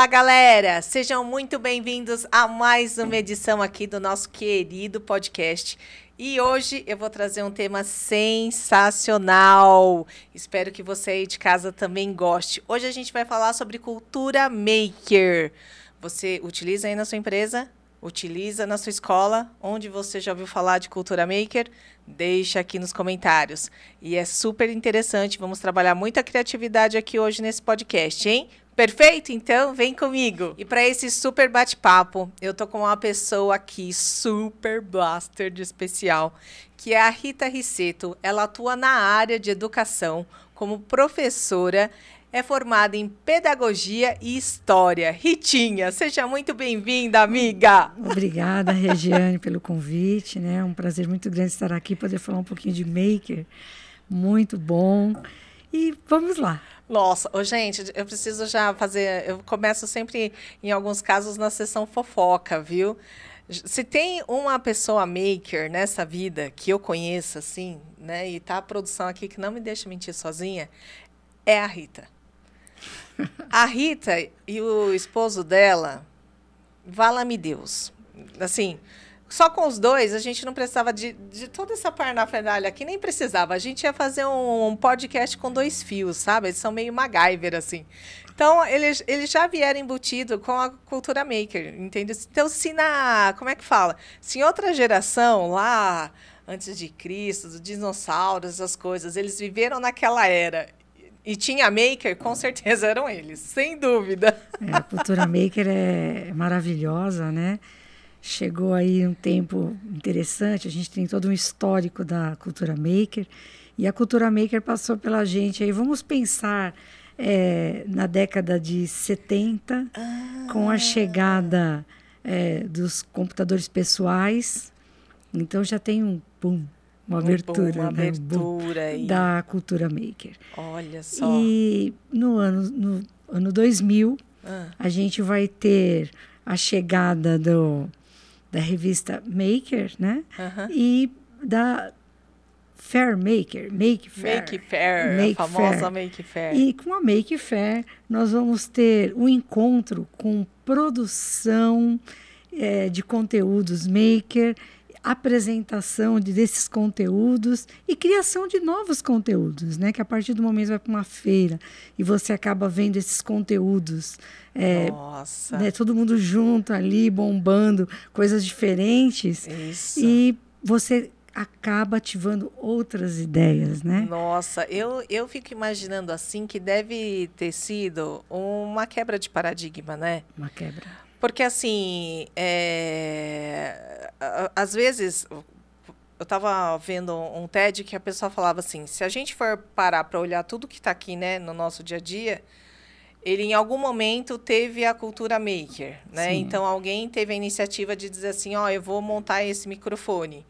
Fala, galera! Sejam muito bem-vindos a mais uma edição aqui do nosso querido podcast. E hoje eu vou trazer um tema sensacional. Espero que você aí de casa também goste. Hoje a gente vai falar sobre cultura maker. Você utiliza aí na sua empresa? Utiliza na sua escola? Onde você já ouviu falar de cultura maker? Deixa aqui nos comentários. E é super interessante. Vamos trabalhar muita criatividade aqui hoje nesse podcast, hein? Perfeito? Então, vem comigo. E para esse super bate-papo, eu tô com uma pessoa aqui, super blaster de especial, que é a Rita Rissetto. Ela atua na área de educação como professora, é formada em pedagogia e história. Ritinha, seja muito bem-vinda, amiga. Obrigada, Regiane, pelo convite, né? É um prazer muito grande estar aqui, poder falar um pouquinho de maker. Muito bom. E vamos lá. Nossa, gente, eu preciso já fazer... Eu começo sempre, em alguns casos, na sessão fofoca, viu? Se tem uma pessoa maker nessa vida que eu conheço, assim, né? E tá a produção aqui que não me deixa mentir sozinha, é a Rita. A Rita e o esposo dela, vala-me Deus. Assim... Só com os dois, a gente não precisava de toda essa parafernália aqui, nem precisava. A gente ia fazer um podcast com 2 fios, sabe? Eles são meio MacGyver, assim. Então, eles já vieram embutidos com a cultura maker, entendeu? Então, como é que fala? Se em outra geração, lá antes de Cristo, dos dinossauros, essas coisas, eles viveram naquela era e tinha maker, com certeza eram eles, sem dúvida. A cultura maker é maravilhosa, né? Chegou aí um tempo interessante, a gente tem todo um histórico da cultura maker, e a cultura maker passou pela gente aí. Vamos pensar na década de 70, com a chegada dos computadores pessoais. Então já tem uma abertura, né? Aí. Da cultura maker. Olha só. E no ano 2000, a gente vai ter a chegada da revista Maker, né? E da Fair Maker, Make Fair. A famosa Make Fair. E com a Make Fair, nós vamos ter um encontro com produção de conteúdos maker, apresentação desses conteúdos e criação de novos conteúdos, né? Que a partir do momento vai para uma feira e você acaba vendo esses conteúdos, Nossa. Né? Todo mundo junto ali, bombando, coisas diferentes. Isso. E você acaba ativando outras ideias, né? Nossa, eu fico imaginando assim que deve ter sido uma quebra de paradigma, né? Uma quebra. Porque, assim, às vezes, eu estava vendo um TED que a pessoa falava assim, se a gente for parar para olhar tudo que está aqui, né, no nosso dia a dia, ele, em algum momento, teve a cultura maker, né? Sim. Então, alguém teve a iniciativa de dizer assim, eu vou montar esse microfone.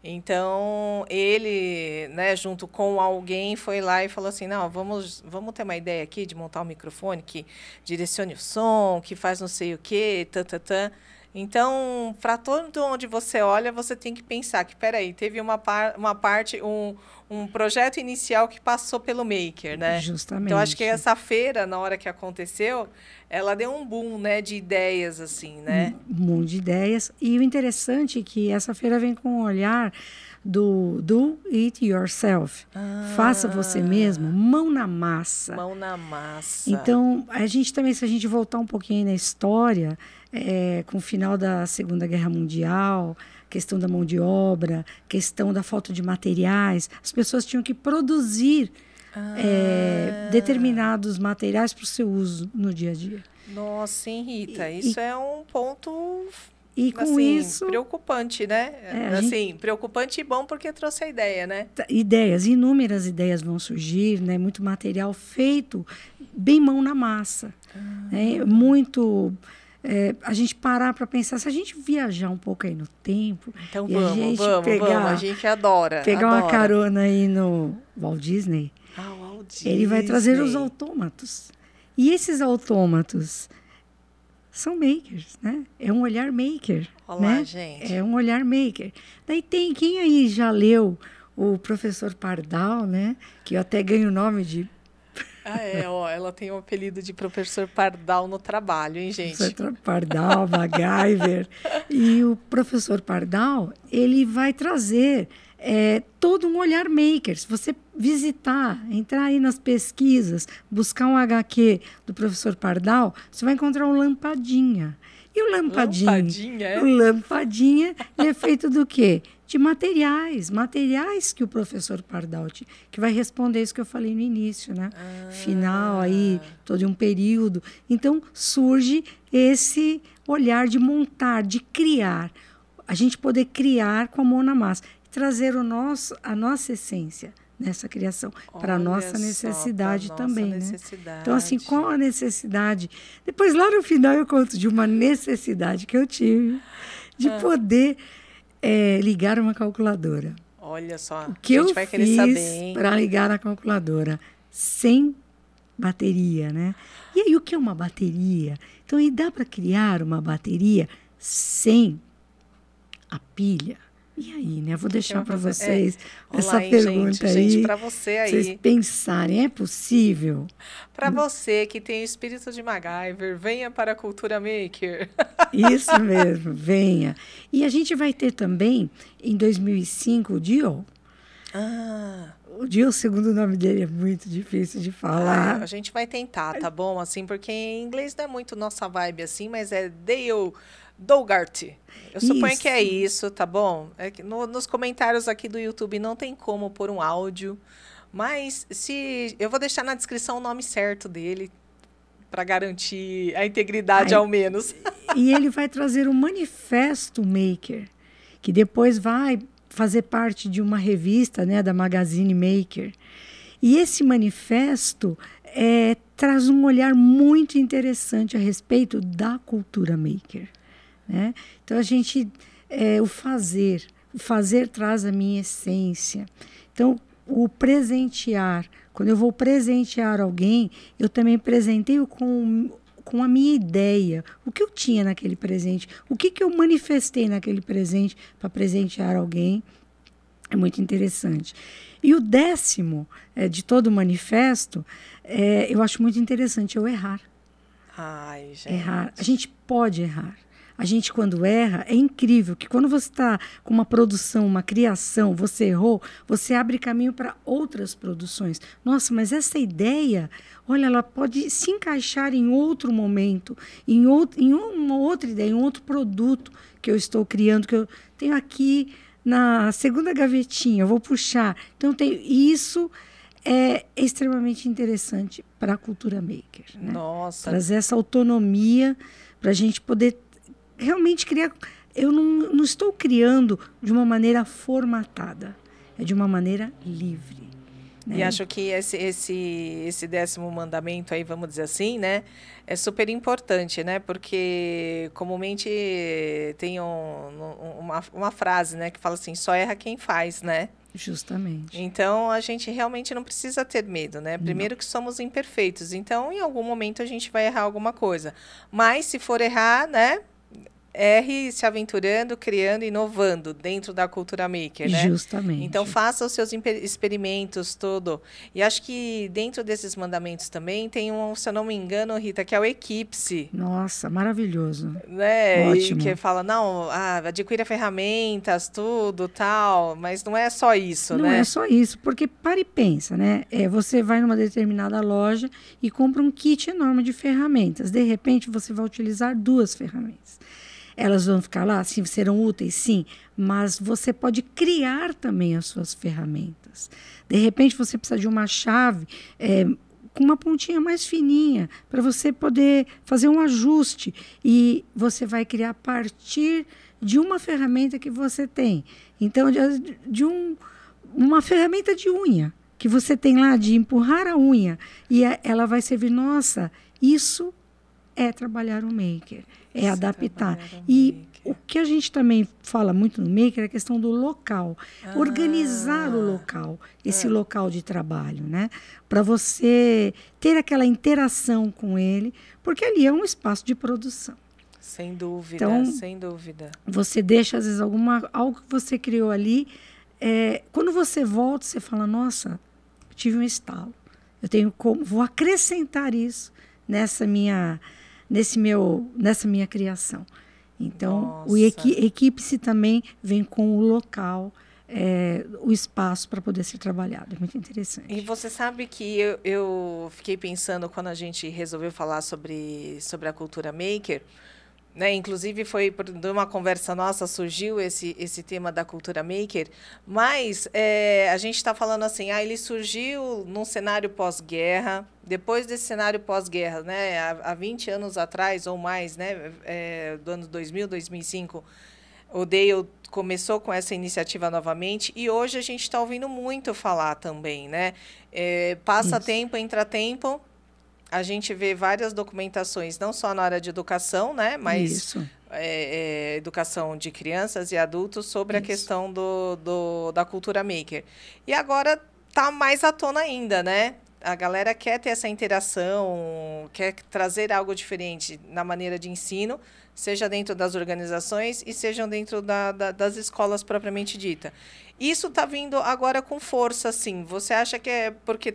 Então, ele, né, junto com alguém, foi lá e falou assim, não, vamos ter uma ideia aqui de montar um microfone que direcione o som, que faz não sei o quê, Então, para todo onde você olha, você tem que pensar que, peraí, teve uma parte, um projeto inicial que passou pelo maker, né? Justamente. Então, acho que essa feira, na hora que aconteceu, ela deu um boom, né, de ideias, assim, né? Um boom de ideias. E o interessante é que essa feira vem com um olhar do do it yourself. Faça você mesmo, mão na massa. Mão na massa. Então, a gente também, se a gente voltar um pouquinho na história, com o final da Segunda Guerra Mundial, questão da mão de obra, questão da falta de materiais, as pessoas tinham que produzir determinados materiais para o seu uso no dia a dia. Nossa, hein, Rita? Isso é um ponto... E com assim, isso... preocupante, né? Preocupante e bom porque trouxe a ideia, né? Inúmeras ideias vão surgir, né? Muito material feito bem mão na massa. Muito... a gente parar para pensar, se a gente viajar um pouco aí no tempo... Então vamos, a gente adora. Pegar uma carona aí no Walt Disney, Walt Disney. Ele vai trazer os autômatos. E esses autômatos... são makers, né? É um olhar maker. Olá, né? gente. É um olhar maker. Daí tem quem aí já leu o professor Pardal, né? Que eu até ganho o nome de Ah, ó, ela tem o apelido de professor Pardal no trabalho, hein, gente? Professor Pardal, MacGyver. E o professor Pardal, ele vai trazer todo um olhar maker. Se você visitar, entrar aí nas pesquisas, buscar um HQ do professor Pardal, você vai encontrar um Lampadinha. E o Lampadinha, ele é feito do quê? De materiais que o professor Pardal que vai responder isso que eu falei no início, né? Final aí, todo um período. Então, surge esse olhar de montar, de criar. A gente poder criar com a mão na massa. Trazer a nossa essência nessa criação, para a nossa necessidade também, né? Então, assim, qual a necessidade? Depois, lá no final, eu conto de uma necessidade que eu tive de poder ligar uma calculadora. Olha só, o que eu fiz para ligar a calculadora sem bateria, né? E aí, o que é uma bateria? Então, aí dá para criar uma bateria sem a pilha? E aí, né? Eu vou deixar para vocês essa pergunta aí. Gente, para você aí. Vocês pensarem, é possível? Para você que tem o espírito de MacGyver, venha para a Cultura Maker. Isso mesmo, venha. E a gente vai ter também, em 2005, o Dio. O Dio, o segundo nome dele é muito difícil de falar. A gente vai tentar, tá bom? Assim, porque em inglês não é muito nossa vibe assim, mas é Dale Dougherty. Eu suponho que é isso, tá bom? É que nos comentários aqui do YouTube não tem como pôr um áudio, mas eu vou deixar na descrição o nome certo dele para garantir a integridade ao menos. E ele vai trazer um manifesto maker, que depois vai fazer parte de uma revista, né, da Magazine Maker. E esse manifesto traz um olhar muito interessante a respeito da cultura maker. Né? Então, o fazer traz a minha essência. Então, o presentear, quando eu vou presentear alguém, eu também presenteio com a minha ideia, o que eu tinha naquele presente, o que eu manifestei naquele presente para presentear alguém, é muito interessante. E o 10º de todo o manifesto, eu acho muito interessante, é o errar. Ai, gente. Errar. A gente pode errar. A gente, quando erra, é incrível que quando você está com uma produção, uma criação, você errou, você abre caminho para outras produções. Nossa, mas essa ideia, olha, ela pode se encaixar em outro momento, em uma outra ideia, em outro produto que eu estou criando, que eu tenho aqui na segunda gavetinha, eu vou puxar. Então, isso é extremamente interessante para a cultura maker. Né? Nossa. Trazer essa autonomia para a gente poder realmente criar. Eu não estou criando de uma maneira formatada, é de uma maneira livre. Né? E acho que esse 10º mandamento aí, vamos dizer assim, né, é super importante, né, porque comumente tem uma frase, né, que fala assim, só erra quem faz, né? Justamente. Então, a gente realmente não precisa ter medo, né? Primeiro que somos imperfeitos, então, em algum momento a gente vai errar alguma coisa. Mas, se for errar, né, erre se aventurando, criando, inovando dentro da cultura maker, né? Justamente. Então, faça os seus experimentos, tudo. E acho que dentro desses mandamentos também tem se eu não me engano, Rita, que é o Eclipse. Nossa, maravilhoso. Né? Ótimo. E que fala, não, adquira ferramentas, tudo, tal, mas não é só isso, não né? Não é só isso, porque para e pensa, né? Você vai numa determinada loja e compra um kit enorme de ferramentas. De repente, você vai utilizar 2 ferramentas. Elas vão ficar lá, sim, serão úteis, sim, mas você pode criar também as suas ferramentas. De repente, você precisa de uma chave com uma pontinha mais fininha, para você poder fazer um ajuste. E você vai criar a partir de uma ferramenta que você tem. Então, uma ferramenta de unha, que você tem lá de empurrar a unha, e ela vai servir, nossa, isso é trabalhar o maker, é adaptar. E o que a gente também fala muito no maker é a questão do local. Organizar o local, esse local de trabalho, né? Para você ter aquela interação com ele, porque ali é um espaço de produção. Sem dúvida, então, sem dúvida. Você deixa, às vezes, algo que você criou ali. Quando você volta, você fala, nossa, tive um estalo. vou acrescentar isso nessa minha criação. Então, equipe-se também vem com o local, o espaço para poder ser trabalhado. É muito interessante. E você sabe que eu fiquei pensando, quando a gente resolveu falar sobre a cultura maker, né? Inclusive, de uma conversa nossa, surgiu esse tema da cultura maker, mas a gente está falando assim, ele surgiu num cenário pós-guerra. Depois desse cenário pós-guerra, né, há 20 anos atrás ou mais, né, do ano 2000, 2005, o Dale começou com essa iniciativa novamente, e hoje a gente está ouvindo muito falar também, né? Passa tempo, entra tempo, a gente vê várias documentações, não só na área de educação, né, mas educação de crianças e adultos, sobre a questão da cultura maker. E agora está mais à tona ainda, né? A galera quer ter essa interação, quer trazer algo diferente na maneira de ensino, seja dentro das organizações e seja dentro das escolas propriamente dita. Isso está vindo agora com força, sim. Você acha que é porque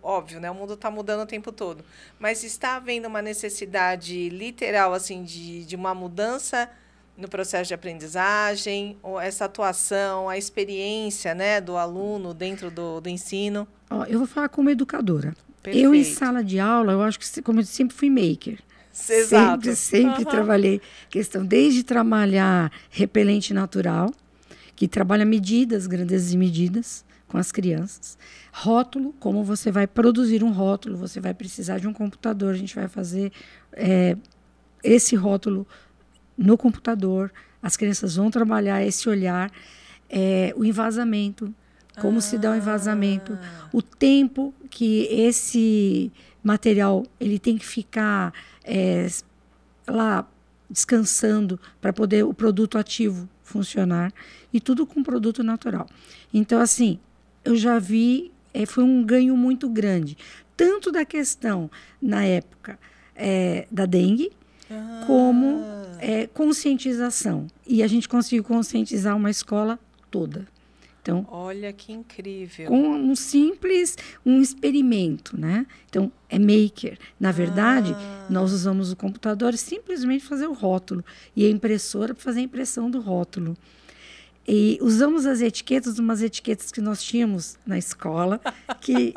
óbvio, né? O mundo está mudando o tempo todo, mas está havendo uma necessidade literal, assim, de uma mudança no processo de aprendizagem, ou essa atuação, a experiência, né, do aluno dentro do ensino? Eu vou falar como educadora. Perfeito. Eu, em sala de aula, eu acho que, como eu sempre fui maker. Exato. Sempre trabalhei questão, desde trabalhar repelente natural, que trabalha medidas, grandezas e medidas com as crianças. Rótulo, como você vai produzir um rótulo, você vai precisar de um computador, a gente vai fazer esse rótulo no computador, as crianças vão trabalhar esse olhar, o envasamento, como se dá o envasamento, o tempo que esse material ele tem que ficar lá descansando para poder o produto ativo funcionar, e tudo com produto natural. Então, assim, eu já vi, foi um ganho muito grande, tanto da questão, na época, da dengue, como conscientização. E a gente conseguiu conscientizar uma escola toda. Então, olha que incrível. Com um experimento, né? Então, é maker. Na verdade, nós usamos o computador simplesmente para fazer o rótulo e a impressora para fazer a impressão do rótulo. E usamos as etiquetas, umas etiquetas que nós tínhamos na escola, que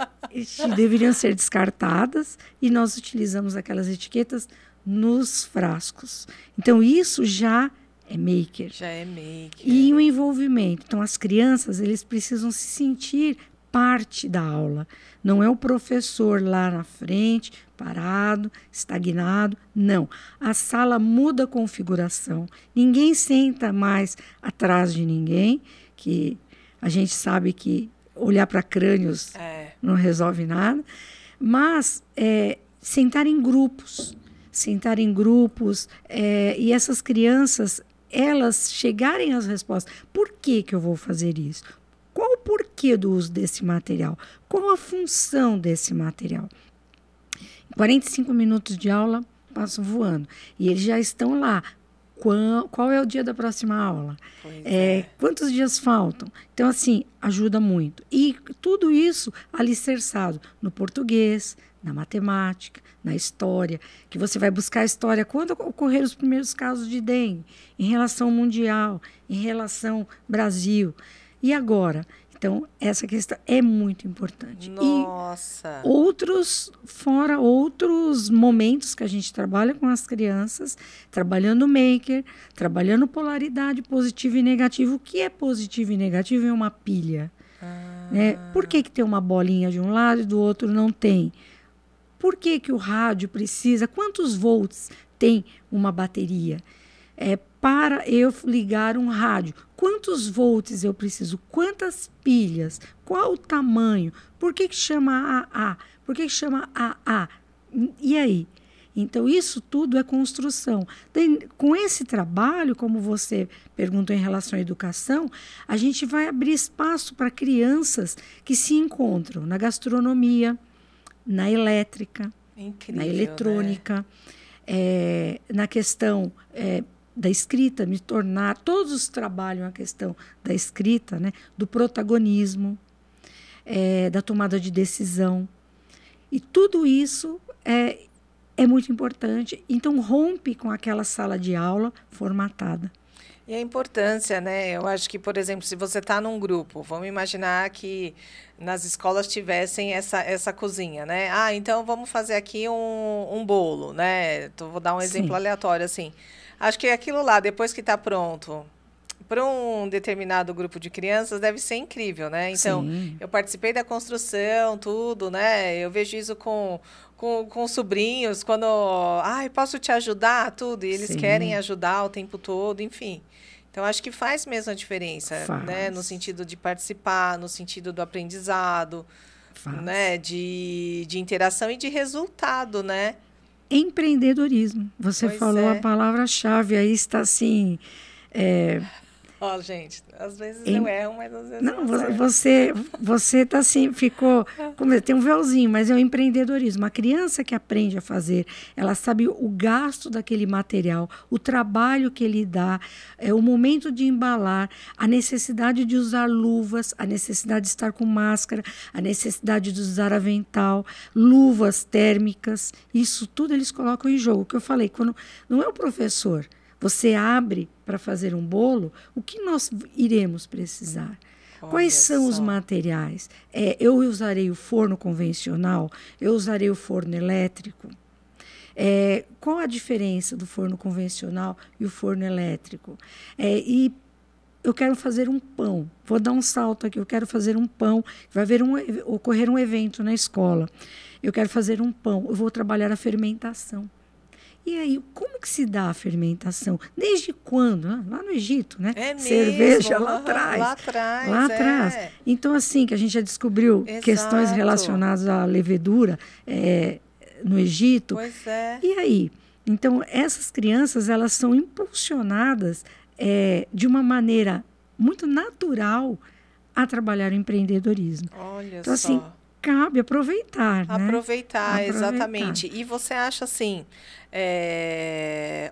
deveriam ser descartadas, e nós utilizamos aquelas etiquetas nos frascos. Então, isso já é maker. Já é maker. E o envolvimento. Então, as crianças, eles precisam se sentir parte da aula. Não é o professor lá na frente, parado, estagnado. Não. A sala muda a configuração. Ninguém senta mais atrás de ninguém, que a gente sabe que olhar para crânios não resolve nada. Mas sentar em grupos. E essas crianças, elas chegarem às respostas. Por que eu vou fazer isso? Qual o porquê do uso desse material? Qual a função desse material? 45 minutos de aula passam voando. E eles já estão lá. Qual é o dia da próxima aula? Quantos dias faltam? Então, assim, ajuda muito. E tudo isso alicerçado no português, na matemática, na história, que você vai buscar a história quando ocorreram os primeiros casos de dengue, em relação mundial, em relação Brasil. E agora? Então, essa questão é muito importante. Nossa! E outros momentos que a gente trabalha com as crianças, trabalhando maker, trabalhando polaridade positiva e negativa. O que é positivo e negativo é uma pilha. Né? Por que tem uma bolinha de um lado e do outro não tem? Por que o rádio precisa? Quantos volts tem uma bateria? Para eu ligar um rádio, quantos volts eu preciso? Quantas pilhas? Qual o tamanho? Por que chama AA? Por que chama AA? E aí? Então, isso tudo é construção. Com esse trabalho, como você perguntou em relação à educação, a gente vai abrir espaço para crianças que se encontram na gastronomia, na elétrica, incrível, na eletrônica, né? Na questão da escrita, todos trabalham a questão da escrita, né? Do protagonismo. da tomada de decisão. E tudo isso é muito importante. Então, rompe com aquela sala de aula formatada. E a importância, né? Eu acho que, por exemplo, se você está num grupo, vamos imaginar que nas escolas tivessem essa cozinha, né? Ah, então vamos fazer aqui um bolo, né? Então, vou dar um exemplo aleatório, assim. Acho que aquilo lá, depois que está pronto, para um determinado grupo de crianças, deve ser incrível, né? Então, eu participei da construção, tudo, né? Eu vejo isso com sobrinhos, quando... Ai, posso te ajudar? Tudo. E eles querem ajudar o tempo todo, enfim. Então, acho que faz mesmo a diferença, né? No sentido de participar, no sentido do aprendizado, né? De interação e de resultado, né? Empreendedorismo. Você falou a palavra-chave, aí está assim... Ó, gente, às vezes eu erro, mas às vezes não. Você tá assim, ficou... Tem um véuzinho, mas é o empreendedorismo. A criança que aprende a fazer, ela sabe o gasto daquele material, o trabalho que ele dá, o momento de embalar, a necessidade de usar luvas, a necessidade de estar com máscara, a necessidade de usar avental, luvas térmicas. Isso tudo eles colocam em jogo. O que eu falei, quando não é o professor... Você abre para fazer um bolo, o que nós iremos precisar? Quais são os materiais? Eu usarei o forno convencional? Eu usarei o forno elétrico? Qual a diferença do forno convencional e o forno elétrico? E eu quero fazer um pão. Vou dar um salto aqui. Eu quero fazer um pão. Vai ocorrer um evento na escola. Eu quero fazer um pão. Eu vou trabalhar a fermentação. E aí, como que se dá a fermentação? Desde quando? Lá no Egito, né? Cerveja lá atrás. Lá atrás. Então, assim, que a gente já descobriu questões relacionadas à levedura no Egito. Pois é. E aí? Então, essas crianças, elas são impulsionadas de uma maneira muito natural a trabalhar o empreendedorismo. Olha então, só. Assim, cabe aproveitar, né? Aproveitar, exatamente. E você acha assim,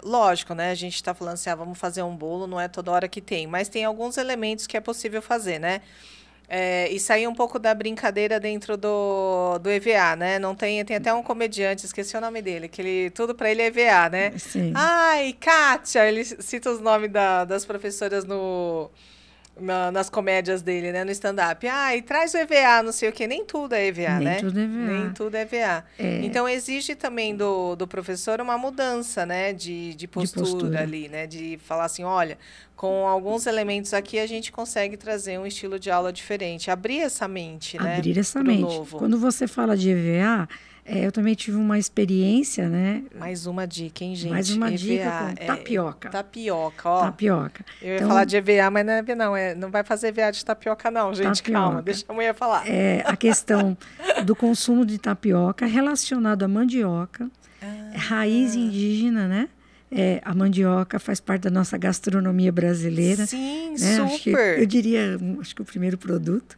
lógico, né? A gente está falando assim, vamos fazer um bolo, não é toda hora que tem, mas tem alguns elementos que é possível fazer, né? E sair um pouco da brincadeira dentro do EVA, né? Não tem até um comediante, esqueci o nome dele, que tudo para ele é EVA, né? Sim. Ai, Kátia, ele cita os nomes das professoras nas comédias dele, né? No stand-up. E traz o EVA, não sei o quê. Nem tudo é EVA, né? Nem tudo é EVA. Então, exige também do professor uma mudança, né? De postura ali, né? De falar assim, olha, com alguns elementos aqui, a gente consegue trazer um estilo de aula diferente. Abrir essa mente, né? Abrir essa mente. Novo. Quando você fala de EVA... eu também tive uma experiência, né? Mais uma dica, hein, gente? Mais uma EVA, dica com tapioca. Tapioca, ó. Tapioca. Eu ia falar de EVA, mas não é EVA, não. Não vai fazer EVA de tapioca, não, gente. Tapioca. Calma, deixa a mulher falar. A questão do consumo de tapioca relacionado à mandioca, raiz indígena, né? A mandioca faz parte da nossa gastronomia brasileira. Sim, né? super. Eu diria, acho que o primeiro produto.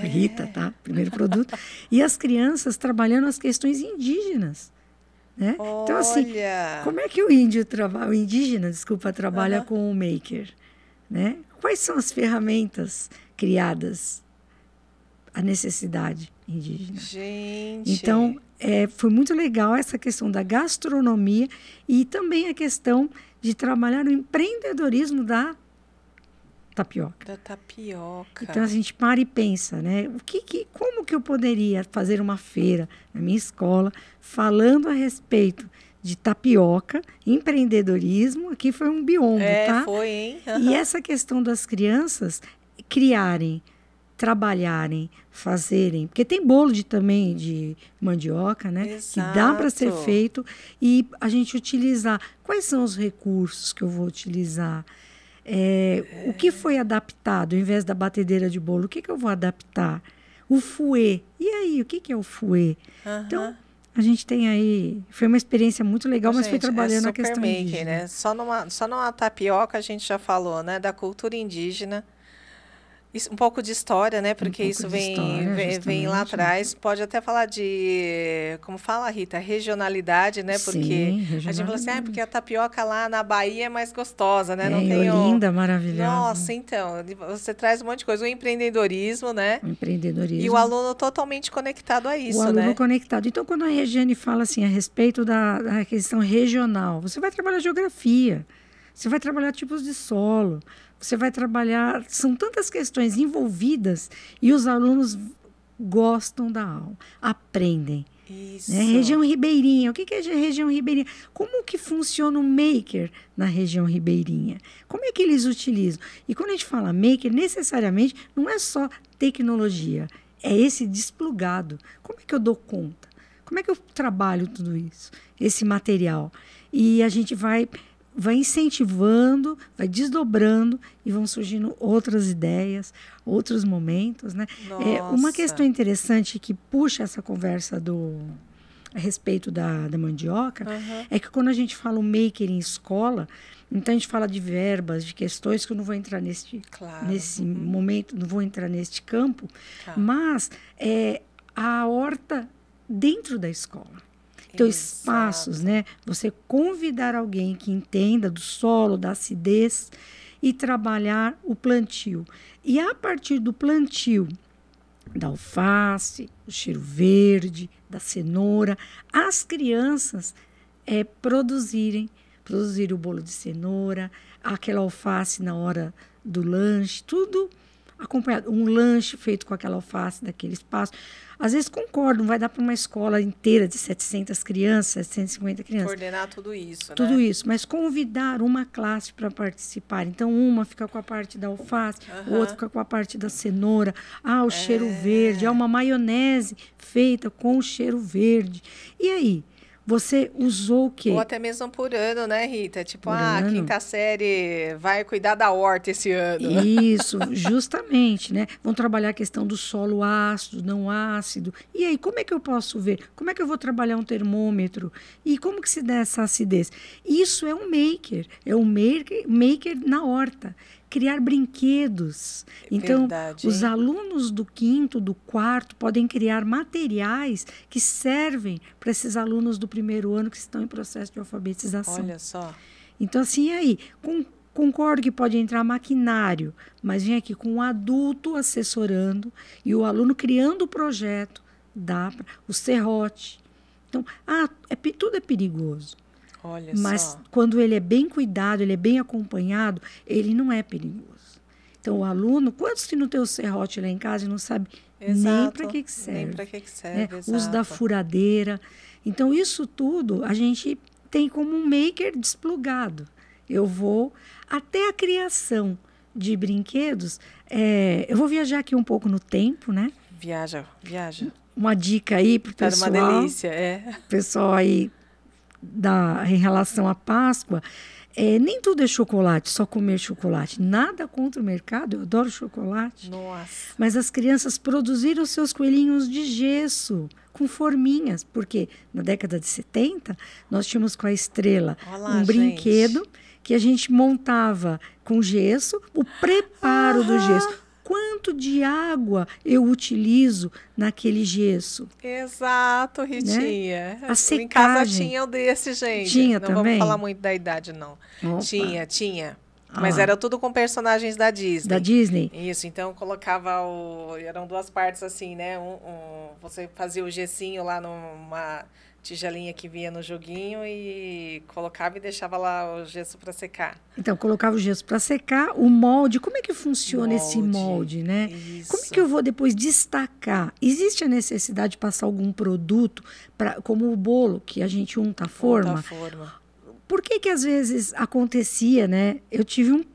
Rita, tá? Primeiro produto. E as crianças trabalhando as questões indígenas. Né? Então, assim, como é que o indígena, trabalha com o maker? Né? Quais são as ferramentas criadas? A necessidade indígena. Gente! Então, foi muito legal essa questão da gastronomia e também a questão de trabalhar o empreendedorismo da tapioca. Da tapioca. Então a gente para e pensa, né? Como que eu poderia fazer uma feira na minha escola falando a respeito de tapioca, empreendedorismo? Aqui foi um biombo, tá? Foi, hein? E essa questão das crianças criarem, trabalharem, fazerem, porque tem bolo também de mandioca, né? Exato. Que dá para ser feito e a gente utilizar. Quais são os recursos que eu vou utilizar? O que foi adaptado, ao invés da batedeira de bolo, o que eu vou adaptar? O fouet. E aí, o que é o fouet? Então, a gente tem aí... Foi uma experiência muito legal, mas foi trabalhando a questão indígena. Né? Só numa tapioca a gente já falou, né? Da cultura indígena. Um pouco de história, né? Porque pouco isso de história, vem lá justamente. atrás. Pode até falar de, como fala, Rita, regionalidade, né? Porque Sim, a gente fala assim, porque a regionalidade. tapioca lá na Bahia é mais gostosa, né? É, Não em tem o... Olinda, maravilhosa. Nossa, então, você traz um monte de coisa. O empreendedorismo, né? O E o empreendedorismo. aluno totalmente conectado a O isso, aluno né? conectado. Então, quando a Regiane fala assim a respeito da questão regional, você vai trabalhar geografia, você vai trabalhar tipos de solo, você vai trabalhar. São tantas questões envolvidas e os alunos gostam da aula, aprendem. Né? Isso. Região ribeirinha. O que é região ribeirinha? Como que funciona o maker na região ribeirinha? Como é que eles utilizam? E quando a gente fala maker, necessariamente não é só tecnologia, é esse desplugado. Como é que eu dou conta? Como é que eu trabalho tudo isso? Esse material. E a gente vai incentivando, vai desdobrando e vão surgindo outras ideias, outros momentos, né? Uma questão Nossa. interessante que puxa essa conversa a respeito da mandioca é que quando a gente fala o maker em escola, então a gente fala de verbas, de questões que eu não vou entrar Claro. nesse momento, não vou entrar neste campo, Tá. mas a horta dentro da escola. Então, Exato. espaços, né? Você convidar alguém que entenda do solo, da acidez e trabalhar o plantio. E a partir do plantio da alface, do cheiro verde, da cenoura, as crianças produzir o bolo de cenoura, aquela alface na hora do lanche, tudo acompanhado. Um lanche feito com aquela alface daquele espaço. Às vezes concordo, não vai dar para uma escola inteira de 700 crianças, 750 crianças. Coordenar tudo isso, Tudo né? isso, mas convidar uma classe para participar. Então, uma fica com a parte da alface, o outro fica com a parte da cenoura. O cheiro verde, uma maionese feita com o cheiro verde. E aí? Você usou o quê? Ou até mesmo por ano, né, Rita? Tipo, Por ano. quinta série vai cuidar da horta esse ano. Isso, justamente, né? Vão trabalhar a questão do solo ácido, não ácido. E aí, como é que eu posso ver? Como é que eu vou trabalhar um termômetro? E como que se dá essa acidez? Isso é um maker na horta. Criar brinquedos. Então, Verdade, os hein? alunos do quinto, do quarto, podem criar materiais que servem para esses alunos do primeiro ano que estão em processo de alfabetização. Olha só. Então, assim, e aí? Concordo que pode entrar maquinário, mas vem aqui com um adulto assessorando e o aluno criando o projeto, o serrote. Então, tudo é perigoso. Olha Mas só. quando ele é bem cuidado, ele é bem acompanhado, ele não é perigoso. Então, o aluno, quantos que não tem o serrote lá em casa e não sabe nem para que serve? Nem para que serve, O uso da furadeira. Então, isso tudo a gente tem como um maker desplugado. Eu vou até a criação de brinquedos. Eu vou viajar aqui um pouco no tempo, né? Viaja. Uma dica aí para o pessoal. Tá uma delícia, Pessoal aí em relação à Páscoa. Nem tudo é chocolate, só comer chocolate. Nada contra o mercado, eu adoro chocolate. Nossa. Mas as crianças produziram seus coelhinhos de gesso, com forminhas, porque na década de 70, nós tínhamos com a Estrela brinquedo que a gente montava com gesso, o preparo do gesso. Quanto de água eu utilizo naquele gesso? Exato, Ritinha. Né? A secagem. Em casa tinha o desse, gente. Tinha não também? Vamos falar muito da idade, não. Opa. Tinha. Mas era tudo com personagens da Disney. Da Disney? Isso, então colocava eram duas partes assim, né? Você fazia o gessinho lá numa tigelinha que vinha no joguinho e colocava e deixava lá o gesso para secar. Então, colocava o gesso para secar, o molde, como é que funciona esse molde, né? Isso. Como é que eu vou depois destacar? Existe a necessidade de passar algum produto, como o bolo, que a gente unta a forma? Por que às vezes acontecia, né?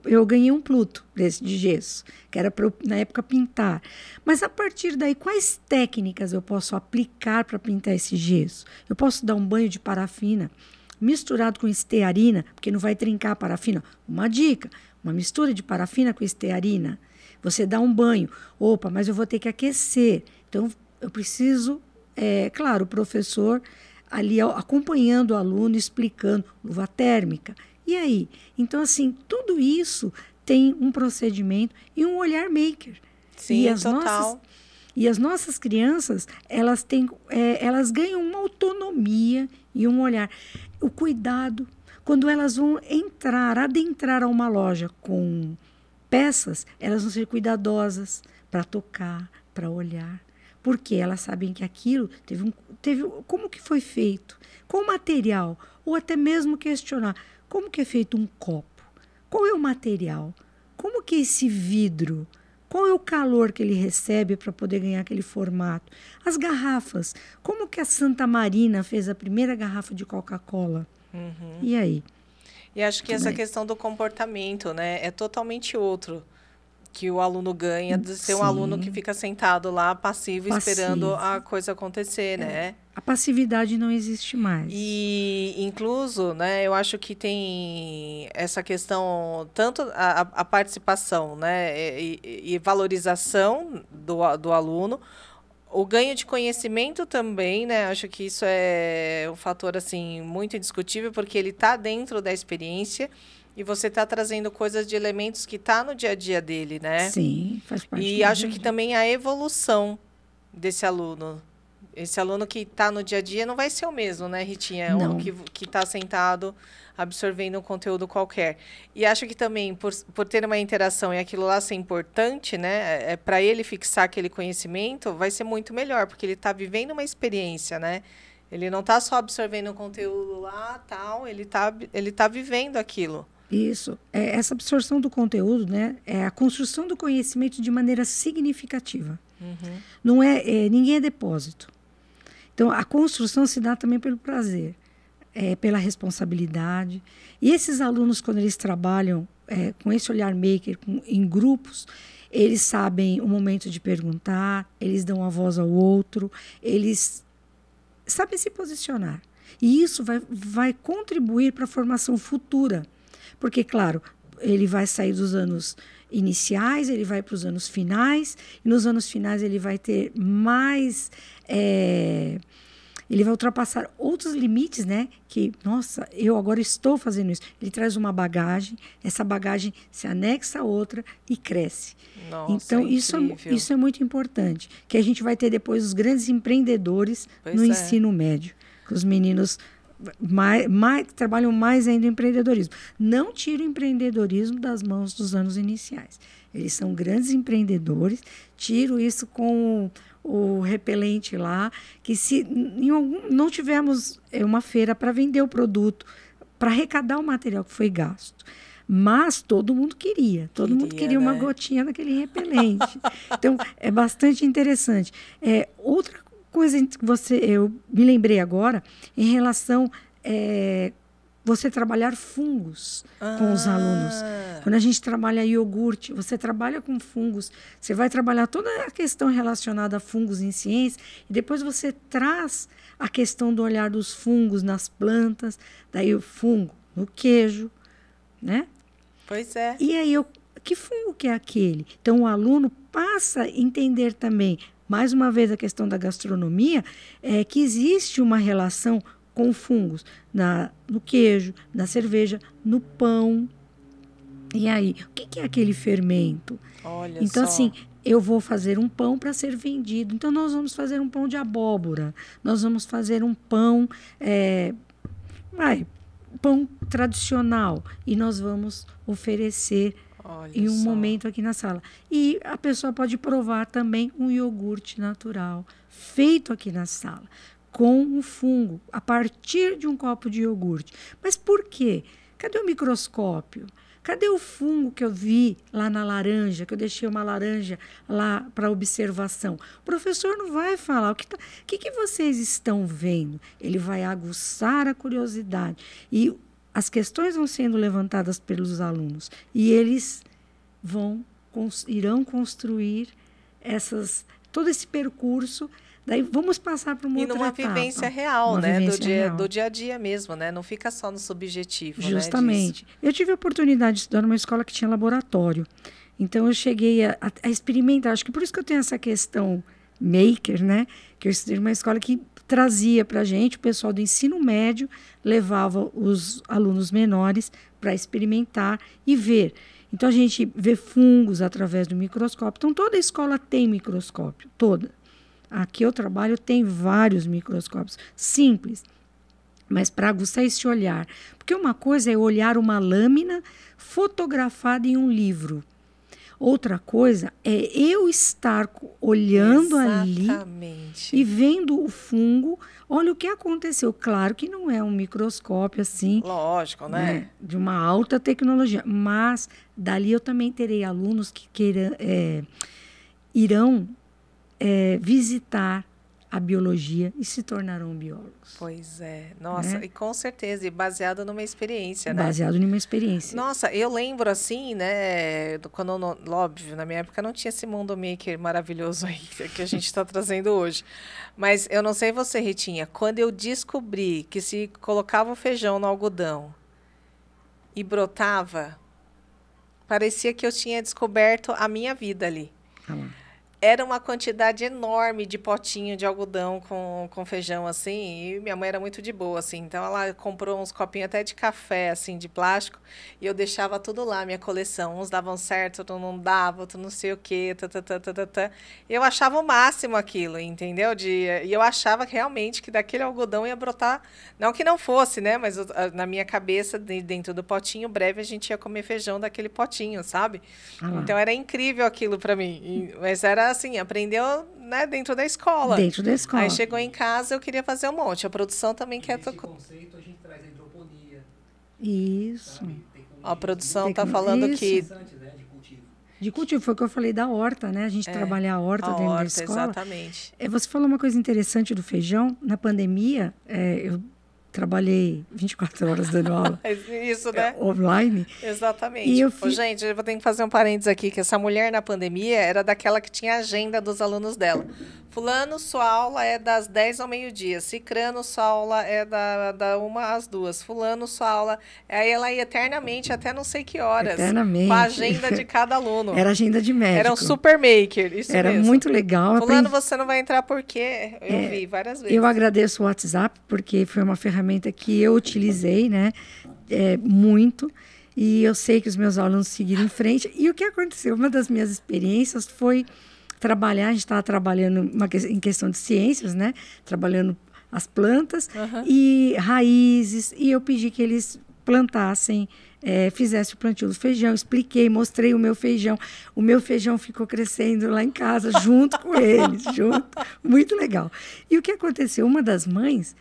Eu ganhei um Pluto desse de gesso, que era para na época pintar. Mas a partir daí, quais técnicas eu posso aplicar para pintar esse gesso? Eu posso dar um banho de parafina misturado com estearina, porque não vai trincar a parafina. Uma dica, uma mistura de parafina com estearina. Você dá um banho. Opa, mas eu vou ter que aquecer. Então, eu preciso, claro, o professor ali acompanhando o aluno, explicando, luva térmica. E aí? Então, assim, tudo isso tem um procedimento e um olhar maker. Sim, e as total. nossas crianças, elas ganham uma autonomia e um olhar. O cuidado, quando elas vão adentrar a uma loja com peças, elas vão ser cuidadosas para tocar, para olhar. Porque elas sabem que aquilo como que foi feito, qual material, ou até mesmo questionar como que é feito um copo, qual é o material, como que é esse vidro, qual é o calor que ele recebe para poder ganhar aquele formato, as garrafas, como que a Santa Marina fez a primeira garrafa de Coca-Cola, e aí? E acho que essa questão do comportamento, né, é totalmente outro que o aluno ganha de ser um aluno que Sim, fica sentado lá passivo, esperando passivo. a coisa acontecer, né? A passividade não existe mais. E incluso, né, eu acho que tem essa questão, tanto a participação, né, e valorização do aluno, o ganho de conhecimento também, né? Acho que isso é um fator assim muito indiscutível, porque ele está dentro da experiência e você está trazendo coisas de elementos que tá no dia a dia dele, né? Sim, faz parte E do acho dia a que dia. também a evolução desse aluno. Esse aluno que está no dia a dia não vai ser o mesmo, né, Ritinha? O Não, que está sentado absorvendo um conteúdo qualquer. E acho que também, por ter uma interação e aquilo lá ser importante, né, para ele fixar aquele conhecimento, vai ser muito melhor, porque ele está vivendo uma experiência, né? Ele não está só absorvendo o conteúdo lá, tal, ele tá vivendo aquilo. isso. Essa absorção do conteúdo, né, é a construção do conhecimento de maneira significativa. Não ninguém é depósito. Então, a construção se dá também pelo prazer, pela responsabilidade. E esses alunos, quando eles trabalham com esse olhar maker, em grupos, eles sabem o momento de perguntar, eles dão a voz ao outro, eles sabem se posicionar. E isso vai contribuir para a formação futura. Porque, claro, ele vai sair dos anos iniciais, ele vai para os anos finais, e nos anos finais ele vai ter mais. Ele vai ultrapassar outros limites, né? Que, nossa, eu agora estou fazendo isso. Ele traz uma bagagem, essa bagagem se anexa a outra e cresce. Nossa, Então, incrível. isso é muito importante. Que a gente vai ter depois os grandes empreendedores no Pois é. ensino médio. Que os meninos trabalham mais ainda em empreendedorismo. Não tira o empreendedorismo das mãos dos anos iniciais. Eles são grandes empreendedores, tiro isso com o repelente lá, que se não tivemos uma feira para vender o produto, para arrecadar o material que foi gasto. Mas todo mundo queria uma né? gotinha daquele repelente. Então, é bastante interessante. Outra coisa que eu me lembrei agora, em relação você trabalhar fungos com os alunos. Quando a gente trabalha iogurte, você trabalha com fungos, você vai trabalhar toda a questão relacionada a fungos em ciência, e depois você traz a questão do olhar dos fungos nas plantas, daí o fungo no queijo, né? Pois é. E aí, que fungo que é aquele? Então, o aluno passa a entender também, mais uma vez, a questão da gastronomia, que existe uma relação com fungos no queijo, na cerveja, no pão. E aí, o que é aquele fermento? Olha Então, só. assim, eu vou fazer um pão para ser vendido. Então, nós vamos fazer um pão de abóbora. Nós vamos fazer um pão, pão tradicional. E nós vamos oferecer Olha em um só. momento aqui na sala. E a pessoa pode provar também um iogurte natural, feito aqui na sala, com um fungo, a partir de um copo de iogurte. Mas por quê? Cadê o microscópio? Cadê o fungo que eu vi lá na laranja, que eu deixei uma laranja lá para observação? O professor não vai falar o que vocês estão vendo. Ele vai aguçar a curiosidade. E as questões vão sendo levantadas pelos alunos. E eles irão construir todo esse percurso. Daí vamos passar para uma outra numa etapa. vivência real, Uma né? vivência real. Do dia a dia mesmo, né? Não fica só no subjetivo, Justamente. né? Eu tive a oportunidade de estudar numa escola que tinha laboratório. Então, eu cheguei a experimentar. Acho que por isso que eu tenho essa questão maker, né? Que eu estudei numa escola que trazia para a gente, o pessoal do ensino médio levava os alunos menores para experimentar e ver. Então, a gente vê fungos através do microscópio. Então, toda escola tem microscópio, toda. Aqui eu trabalho, tem vários microscópios, simples, mas para aguçar esse olhar. Porque uma coisa é olhar uma lâmina fotografada em um livro. Outra coisa é eu estar olhando ali e vendo o fungo. Olha o que aconteceu. Claro que não é um microscópio assim. Lógico, né? De uma alta tecnologia. Mas dali eu também terei alunos que irão visitar a biologia e se tornarão biólogos. Pois é. Nossa, e com certeza, e baseado numa experiência, né? Baseado numa experiência. Nossa, eu lembro assim, né, quando, óbvio, na minha época não tinha esse mundo maker maravilhoso aí que a gente está trazendo hoje. Mas eu não sei você, Ritinha, quando eu descobri que se colocava o feijão no algodão e brotava, parecia que eu tinha descoberto a minha vida ali. Era uma quantidade enorme de potinho de algodão com feijão, assim, e minha mãe era muito de boa, assim, então ela comprou uns copinhos até de café, assim, de plástico, e eu deixava tudo lá, minha coleção. Uns davam certo, outros não davam, outros não sei o quê, Eu achava o máximo aquilo, entendeu? E eu achava realmente que daquele algodão ia brotar, não que não fosse, né, mas na minha cabeça, dentro do potinho, breve a gente ia comer feijão daquele potinho, sabe? Então era incrível aquilo para mim, mas era assim, aprendeu, né, dentro da escola. Dentro da escola. Aí chegou em casa, eu queria fazer um monte. A produção também quer... Esse conceito a gente traz a hidroponia. Isso. A produção está falando que... Né, de cultivo. De cultivo, foi o que eu falei da horta, né? A gente trabalhar a horta dentro da escola. Exatamente. Você falou uma coisa interessante do feijão. Na pandemia, eu trabalhei 24 horas dando aula. Isso, né? Online. Exatamente. E gente, eu vou ter que fazer um parênteses aqui, que essa mulher na pandemia era daquela que tinha a agenda dos alunos dela. Fulano, sua aula é das 10 ao meio-dia. Cicrano, sua aula é da 1 às 2. Fulano, sua aula... Aí ela ia eternamente, até não sei que horas. Eternamente. Com a agenda de cada aluno. Era agenda de médico. Era um super maker, isso Era mesmo. muito legal. Fulano, você não vai entrar porque... Eu vi várias vezes. Eu agradeço o WhatsApp, porque foi uma ferramenta que eu utilizei, né? Muito. E eu sei que os meus alunos seguiram em frente. E o que aconteceu? Uma das minhas experiências foi trabalhar, a gente estava trabalhando em questão de ciências, né? Trabalhando as plantas e raízes. E eu pedi que eles plantassem, fizessem o plantio do feijão. Expliquei, mostrei o meu feijão. O meu feijão ficou crescendo lá em casa, junto com eles. Muito legal. E o que aconteceu? Uma das mães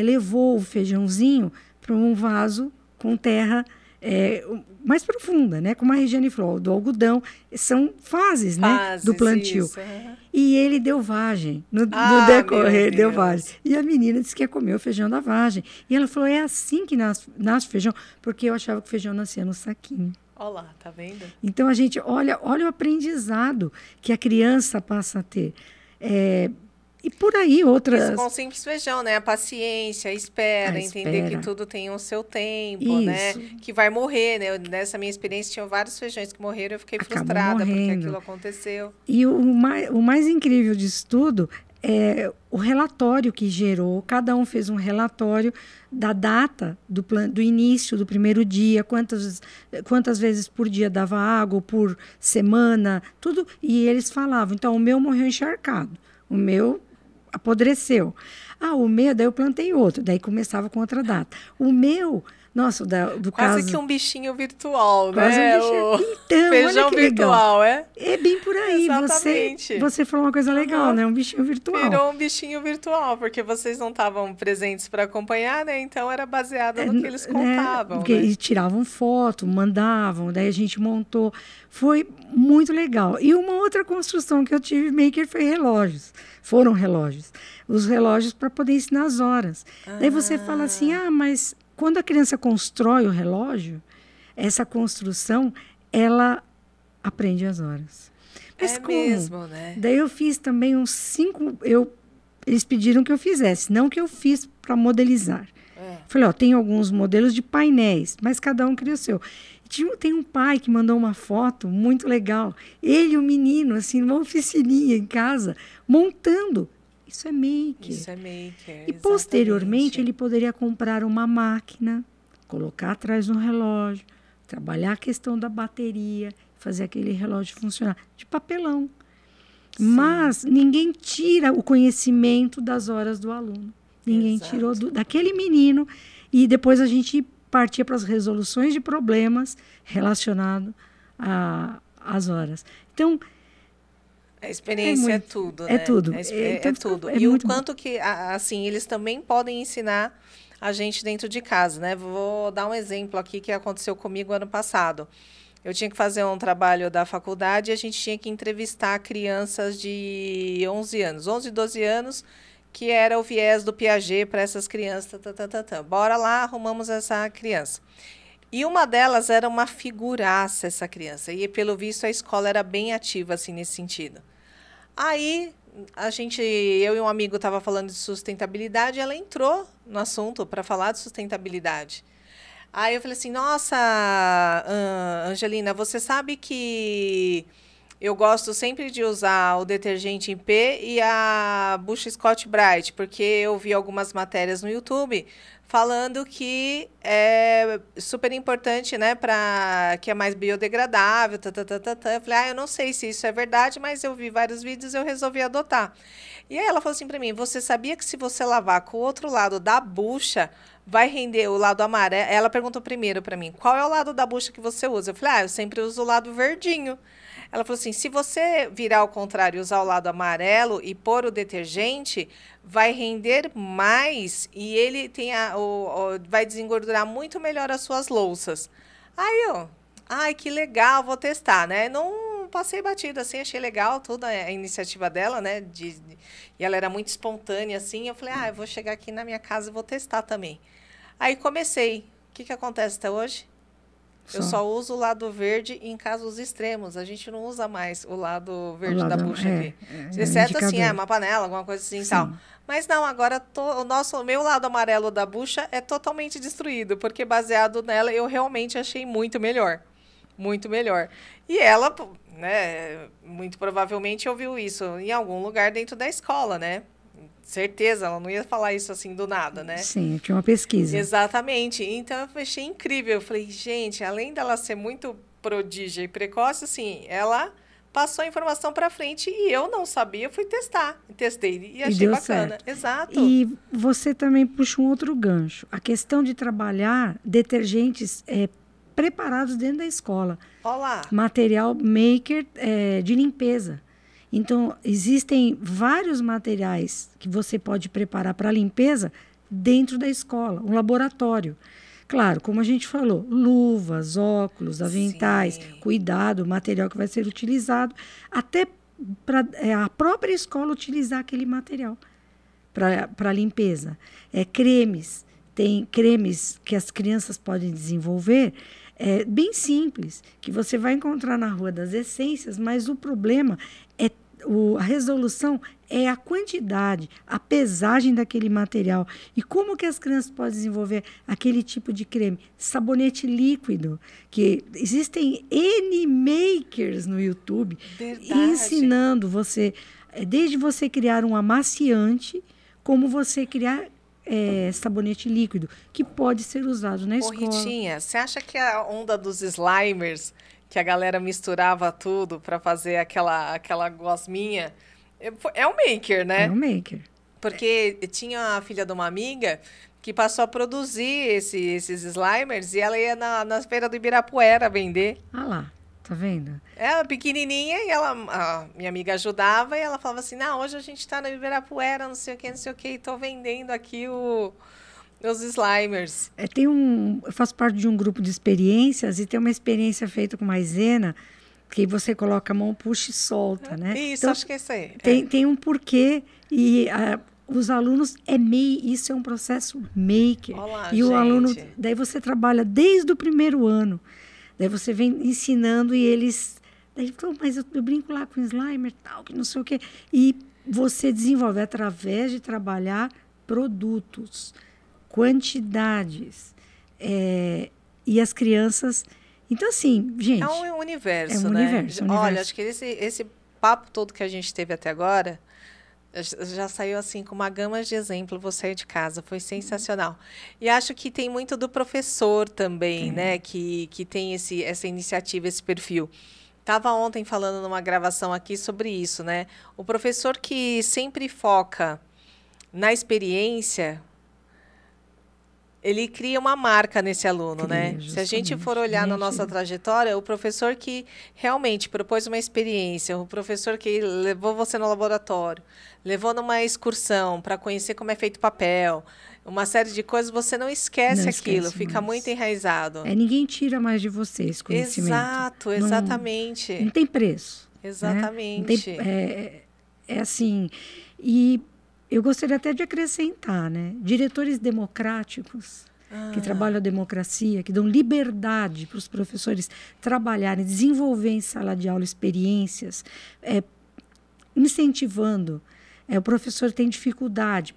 levou o feijãozinho para um vaso com terra mais profunda, né? Como a Regiane falou, do algodão. São fases, né? Do plantio. Isso. E ele deu vagem. No decorrer, deu vagem. E a menina disse que ia comer o feijão da vagem. E ela falou, é assim que nasce o feijão? Porque eu achava que o feijão nascia no saquinho. Olha lá, tá vendo? Então, a gente olha o aprendizado que a criança passa a ter. E por aí outras... Isso com simples feijão, né? A paciência, a espera, entender que tudo tem o seu tempo, né? Que vai morrer, né? Nessa minha experiência, tinham vários feijões que morreram, eu fiquei frustrada porque aquilo aconteceu. E o mais incrível disso tudo é o relatório que gerou. Cada um fez um relatório da data do início do primeiro dia, quantas vezes por dia dava água, por semana, tudo. E eles falavam, então, o meu morreu encharcado, o meu apodreceu. O meu, daí eu plantei outro. Daí começava com outra data. O meu, nossa, do quase caso... que um bichinho virtual, quase né? Um bichinho. Então, feijão virtual, legal. É bem por aí. Exatamente. Você falou uma coisa legal, né? Um bichinho virtual. Virou um bichinho virtual, porque vocês não estavam presentes para acompanhar, né? Então era baseado no que eles contavam. Porque né? E tiravam foto, mandavam, daí a gente montou. Foi muito legal. E uma outra construção que eu tive maker foi relógios. Foram relógios. Os relógios para poder ensinar as horas. Daí você fala assim, mas quando a criança constrói o relógio, essa construção, ela aprende as horas. Mas como? Mesmo, né? Daí eu fiz também uns 5... Eles pediram que eu fizesse, não que eu fiz para modelizar. Falei, tem alguns modelos de painéis, mas cada um cria o seu. Tem um pai que mandou uma foto muito legal. Ele e o menino, assim, numa oficininha em casa, montando. Isso é maker. Isso é maker, E, posteriormente, ele poderia comprar uma máquina, colocar atrás do relógio, trabalhar a questão da bateria, fazer aquele relógio funcionar de papelão. Sim. Mas ninguém tira o conhecimento das horas do aluno. Ninguém Exato. tirou daquele menino e depois a gente partia para as resoluções de problemas relacionados às horas. Então, a experiência é tudo, né? É tudo. É tudo. E o quanto que, assim, eles também podem ensinar a gente dentro de casa, né? Vou dar um exemplo aqui que aconteceu comigo ano passado. Eu tinha que fazer um trabalho da faculdade e a gente tinha que entrevistar crianças de 11 anos, 11 e 12 anos, que era o viés do Piaget para essas crianças. Bora lá, arrumamos essa criança. E uma delas era uma figuraça, essa criança. E, pelo visto, a escola era bem ativa, assim, nesse sentido. Aí, eu e um amigo estavam falando de sustentabilidade, e ela entrou no assunto para falar de sustentabilidade. Aí eu falei assim, nossa, Angelina, você sabe que eu gosto sempre de usar o detergente em P e a bucha Scott-Brite, porque eu vi algumas matérias no YouTube falando que é super importante, né, que é mais biodegradável. Eu falei, eu não sei se isso é verdade, mas eu vi vários vídeos e eu resolvi adotar. E aí ela falou assim para mim, você sabia que se você lavar com o outro lado da bucha, vai render o lado amarelo? Ela perguntou primeiro para mim, qual é o lado da bucha que você usa? Eu falei, eu sempre uso o lado verdinho. Ela falou assim, se você virar ao contrário e usar o lado amarelo e pôr o detergente, vai render mais e ele tem vai desengordurar muito melhor as suas louças. Aí ai, que legal, vou testar, né? Não passei batido, assim, achei legal toda a iniciativa dela, né? E ela era muito espontânea, assim. Eu falei, eu vou chegar aqui na minha casa e vou testar também. Aí comecei. O que acontece até hoje? Eu só uso o lado verde em casos extremos. A gente não usa mais o lado verde da bucha aqui. Exceto assim, uma panela, alguma coisa assim e tal. Mas não, agora o meu lado amarelo da bucha é totalmente destruído, porque baseado nela eu realmente achei muito melhor. Muito melhor. E ela, né, muito provavelmente ouviu isso em algum lugar dentro da escola, né? Certeza, ela não ia falar isso assim do nada, né? Sim, tinha uma pesquisa. Exatamente. Então, eu achei incrível. Eu falei, gente, além dela ser muito prodígia e precoce, assim, ela passou a informação para frente e eu não sabia, fui testar. Testei e achei bacana. Certo. Exato. E você também puxa um outro gancho. A questão de trabalhar detergentes preparados dentro da escola. Olá. Material maker de limpeza. Então, existem vários materiais que você pode preparar para limpeza dentro da escola, um laboratório. Claro, como a gente falou, luvas, óculos, aventais, cuidado, o material que vai ser utilizado, até para a própria escola utilizar aquele material para limpeza. Cremes, tem cremes que as crianças podem desenvolver, bem simples, que você vai encontrar na Rua das Essências, mas o problema a resolução é a quantidade, a pesagem daquele material. E como que as crianças podem desenvolver aquele tipo de creme? Sabonete líquido, que existem N makers no YouTube. Verdade. Ensinando você, desde você criar um amaciante, como você criar sabonete líquido, que pode ser usado na escola. Ritinha, você acha que a onda dos slimers, que a galera misturava tudo para fazer aquela gosminha, é um maker, né? É um maker. Porque tinha a filha de uma amiga que passou a produzir esses slimers e ela ia na feira do Ibirapuera vender. Ah lá, tá vendo? Ela pequenininha e a minha amiga ajudava e ela falava assim, hoje a gente tá no Ibirapuera, não sei o que, e tô vendendo aqui os slimers. Eu faço parte de um grupo de experiências e tem uma experiência feita com maisena que você coloca a mão, puxa e solta, né? Isso, então, acho que é isso aí. Tem um porquê e os alunos isso é um processo maker. Olá, e o aluno, daí você trabalha desde o primeiro ano, daí você vem ensinando e eles, daí mas eu brinco lá com slimer, tal, que não sei o quê, e você desenvolve através de trabalhar produtos, quantidades, e as crianças... Então, assim, gente... É um universo, né? Universo. Olha, acho que esse papo todo que a gente teve até agora Já saiu assim com uma gama de exemplo, vou sair de casa, foi sensacional. E acho que tem muito do professor também, né, que tem essa iniciativa, esse perfil. Estava ontem falando numa gravação aqui sobre isso, né? O professor que sempre foca na experiência, ele cria uma marca nesse aluno, né? Se a gente for olhar na nossa trajetória, o professor que realmente propôs uma experiência, o professor que levou você no laboratório, levou numa excursão para conhecer como é feito papel, uma série de coisas, você não esquece aquilo, fica muito enraizado. Ninguém tira mais de você esse conhecimento. Exato, exatamente. Não tem preço. Exatamente. Né? É assim, e eu gostaria até de acrescentar, né? Diretores democráticos que trabalham a democracia, que dão liberdade para os professores trabalharem, desenvolver em sala de aula experiências, incentivando. O professor tem dificuldade,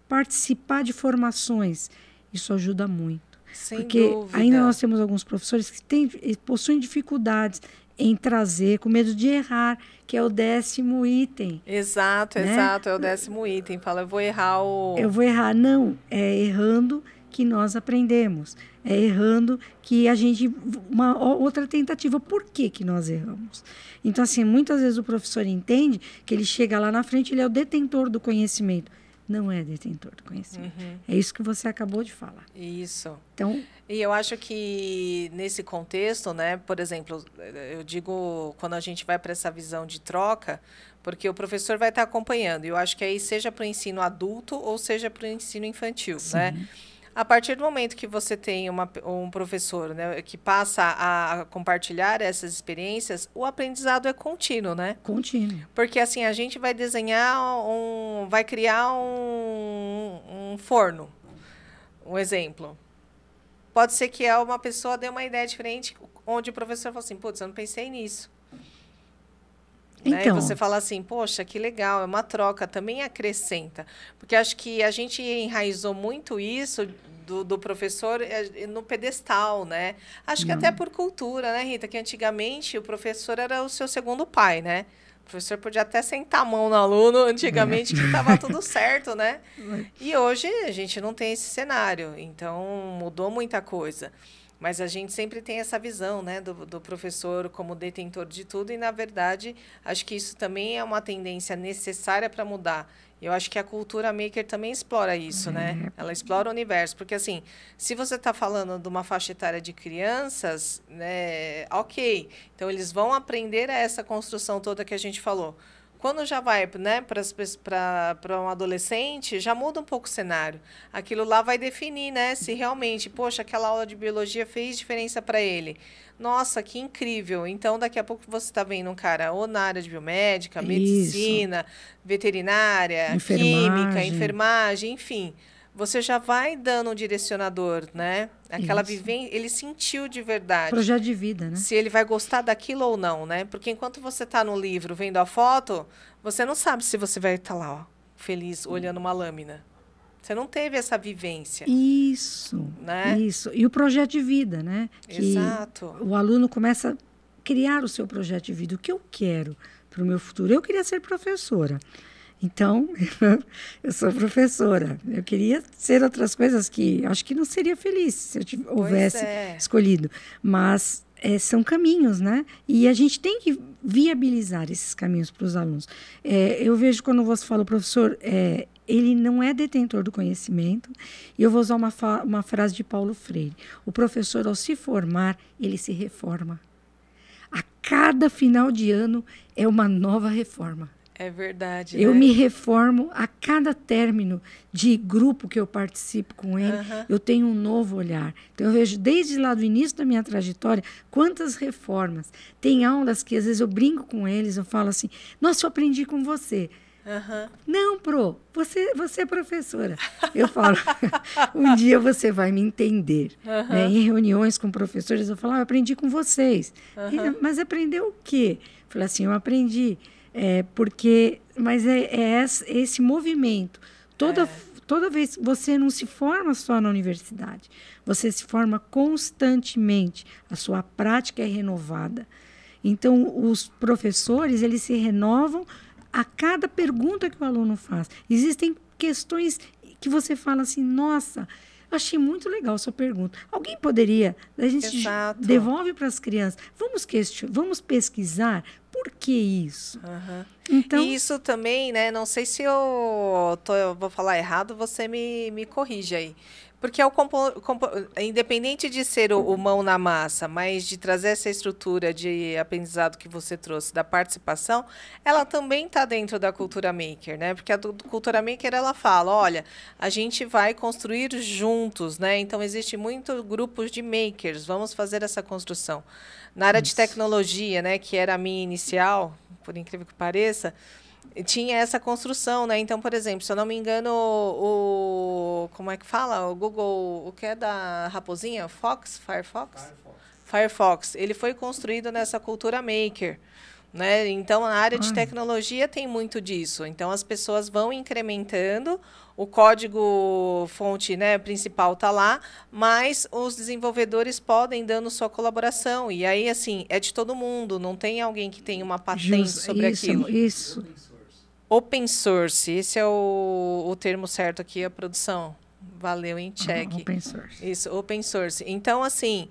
participar de formações, isso ajuda muito. Sem porque dúvida. Ainda nós temos alguns professores que possuem dificuldades em trazer, com medo de errar, que é o 10º item. Exato, né? Exato, é o 10º item. Fala, eu vou errar o... Eu vou errar. Não, é errando que nós aprendemos. É errando que a gente... Uma outra tentativa. Por que nós erramos? Então, assim, muitas vezes o professor entende que ele chega lá na frente, ele é o detentor do conhecimento. Não é detentor do conhecimento. É isso que você acabou de falar. Isso. Então, e eu acho que nesse contexto, né, por exemplo, eu digo quando a gente vai para essa visão de troca, porque o professor vai estar acompanhando. E eu acho que aí seja para o ensino adulto ou seja para o ensino infantil, sim, né? A partir do momento que você tem um professor, né, que passa a compartilhar essas experiências, o aprendizado é contínuo, né? Contínuo. Porque assim, a gente vai desenhar vai criar um forno. Um exemplo. Pode ser que uma pessoa dê uma ideia diferente, onde o professor fala assim, putz, eu não pensei nisso. Então, né? E você fala assim, poxa, que legal, é uma troca, também acrescenta. Porque acho que a gente enraizou muito isso do professor no pedestal, né? Acho que até por cultura, né, Rita? Que antigamente o professor era o seu segundo pai, né? O professor podia até sentar a mão no aluno antigamente, que estava tudo certo, né? E hoje a gente não tem esse cenário, então mudou muita coisa. Mas a gente sempre tem essa visão, né, do professor como detentor de tudo e, na verdade, acho que isso também é uma tendência necessária para mudar. Eu acho que a cultura maker também explora isso, né? Ela explora o universo. Porque, assim, se você está falando de uma faixa etária de crianças, né, ok. Então, eles vão aprender essa construção toda que a gente falou. Quando já vai, né, para um adolescente, já muda um pouco o cenário. Aquilo lá vai definir, né, se realmente, poxa, aquela aula de biologia fez diferença para ele. Nossa, que incrível. Então, daqui a pouco você está vendo um cara ou na área de biomédica, medicina, veterinária, química, enfermagem, enfim. Você já vai dando um direcionador, né? Aquela vivência, ele sentiu de verdade. Projeto de vida, né? Se ele vai gostar daquilo ou não, né? Porque enquanto você está no livro vendo a foto, você não sabe se você vai estar lá, ó, feliz, olhando uma lâmina. Você não teve essa vivência. Isso, né? Isso. E o projeto de vida, né? Que Exato. O aluno começa a criar o seu projeto de vida. O que eu quero para o meu futuro? Eu queria ser professora. Então, eu sou professora. Eu queria ser outras coisas que acho que não seria feliz se eu houvesse escolhido. Mas são caminhos, né? E a gente tem que viabilizar esses caminhos para os alunos. Eu vejo quando você fala, o professor, ele não é detentor do conhecimento. E eu vou usar uma frase de Paulo Freire. O professor, ao se formar, ele se reforma. A cada final de ano é uma nova reforma. É verdade. Eu me reformo a cada término de grupo que eu participo com ele, eu tenho um novo olhar. Então, eu vejo desde lá do início da minha trajetória quantas reformas. Tem aulas que às vezes eu brinco com eles, eu falo assim, nossa, eu aprendi com você. Não, você é professora. Eu falo, um dia você vai me entender. Né? Em reuniões com professores, eu falo, eu aprendi com vocês. Mas aprendeu o quê? Eu falo assim, eu aprendi... Mas esse movimento. Toda vez você não se forma só na universidade, você se forma constantemente, a sua prática é renovada. Então, os professores, eles se renovam a cada pergunta que o aluno faz. Existem questões que você fala assim, nossa, eu achei muito legal a sua pergunta. Alguém poderia, a gente Exato. devolve para as crianças, vamos pesquisar por que isso. Então, e isso também, né? Não sei se eu vou falar errado, você me corrige aí. Porque independente de ser o mão na massa, mas de trazer essa estrutura de aprendizado que você trouxe da participação, ela também está dentro da cultura maker, né? Porque a cultura maker ela fala, olha, a gente vai construir juntos, né? Então existe muito grupos de makers, vamos fazer essa construção. Na área de tecnologia, né, que era a minha inicial, por incrível que pareça, tinha essa construção, né? Então, por exemplo, se eu não me engano, como é que fala? O Google, o que é da raposinha? Firefox. Ele foi construído nessa cultura maker, né? Então, na área de tecnologia tem muito disso. Então, as pessoas vão incrementando, o código fonte, né, principal está lá, mas os desenvolvedores podem dando sua colaboração. E aí, assim, é de todo mundo, não tem alguém que tem uma patente sobre aquilo. Isso. Open source, esse é o termo certo aqui, a produção. Valeu, hein? Check. Open source. Isso, open source. Então, assim,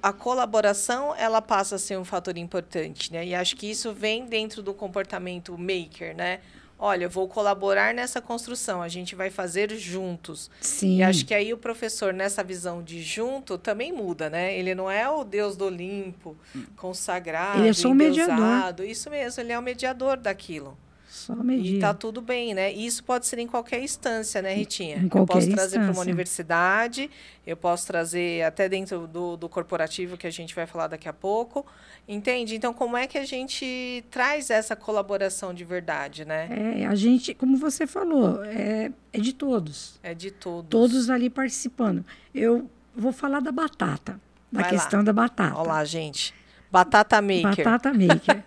a colaboração, ela passa a ser um fator importante, né? E acho que isso vem dentro do comportamento maker, né? Olha, eu vou colaborar nessa construção, a gente vai fazer juntos. Sim. E acho que aí o professor, nessa visão de junto, também muda, né? Ele não é o Deus do Olimpo, consagrado, ele é só um mediador. Isso mesmo, ele é o mediador daquilo. Só medir. E tá tudo bem, né? E isso pode ser em qualquer instância, né, Ritinha? Em qualquer eu posso trazer para uma instância. universidade, eu posso trazer até dentro do corporativo, que a gente vai falar daqui a pouco. Entende? Então, como é que a gente traz essa colaboração de verdade, né? A gente, como você falou, é de todos. É de todos. Todos ali participando. Eu vou falar da batata, da Vai questão lá. da batata. Olha lá, gente. Batata maker. Batata maker.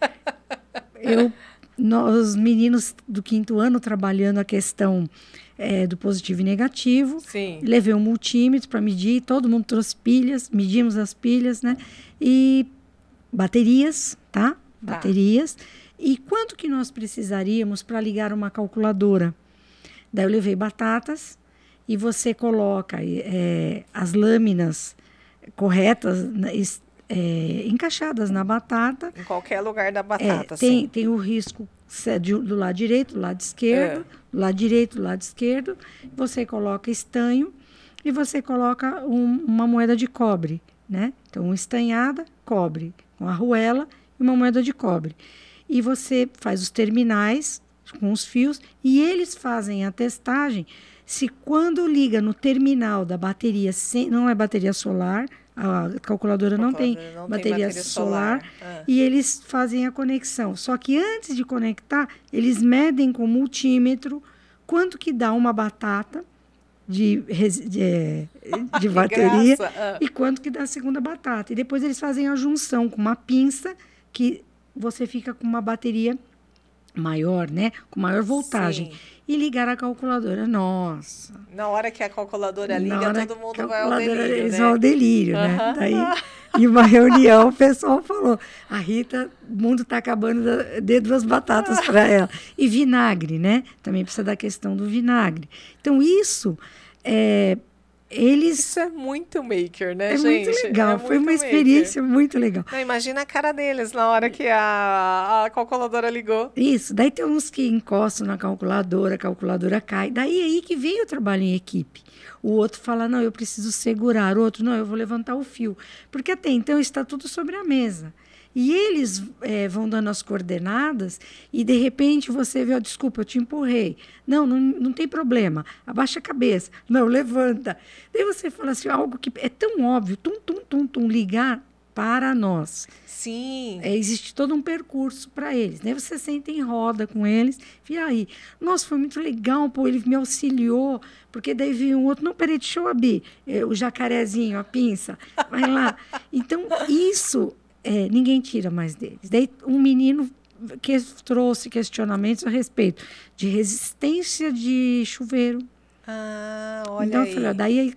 Os meninos do 5º ano trabalhando a questão do positivo e negativo. Sim. Levei um multímetro para medir, todo mundo trouxe pilhas, medimos as pilhas, né? E baterias, tá? Baterias. E quanto que nós precisaríamos para ligar uma calculadora? Daí eu levei batatas e você coloca as lâminas corretas, encaixadas na batata. Em qualquer lugar da batata, sim. Tem o risco do lado direito, do lado esquerdo, do lado direito, do lado esquerdo. Você coloca estanho e você coloca uma moeda de cobre, né? Então, uma estanhada, cobre, com arruela e uma moeda de cobre. E você faz os terminais com os fios e eles fazem a testagem se quando liga no terminal da bateria, não é bateria solar, a calculadora não tem bateria solar. E eles fazem a conexão. Só que antes de conectar, eles medem com multímetro quanto que dá uma batata de bateria e quanto que dá a segunda batata. E depois eles fazem a junção com uma pinça que você fica com uma bateria maior, né? Com maior voltagem. Sim. E ligar a calculadora. Nossa! Na hora que a calculadora liga, todo mundo vai ao delírio, eles né? vão ao delírio, né? Daí, em uma reunião, o pessoal falou, a Rita, o mundo está acabando, dê 2 batatas para ela. E vinagre, né? Também precisa da questão do vinagre. Então, isso... Isso é muito maker, né, gente? Muito legal, foi uma experiência muito legal. Não, imagina a cara deles na hora que a calculadora ligou. Isso, daí tem uns que encostam na calculadora, a calculadora cai. Daí aí que vem o trabalho em equipe. O outro fala, não, eu preciso segurar. O outro, não, eu vou levantar o fio. Porque até então está tudo sobre a mesa. E eles vão dando as coordenadas e, de repente, você vê, desculpa, eu te empurrei. Não tem problema. Abaixa a cabeça. Não, levanta. Daí você fala assim, algo que é tão óbvio, ligar para nós. Sim. Existe todo um percurso para eles. Daí você senta em roda com eles. E aí, nossa, foi muito legal, pô, ele me auxiliou. Porque daí veio um outro, não, peraí, deixa eu abrir. O jacarezinho, a pinça, vai lá. Então, isso... ninguém tira mais deles. Daí um menino que trouxe questionamentos a respeito de resistência de chuveiro. Olha então, aí. Eu falei, daí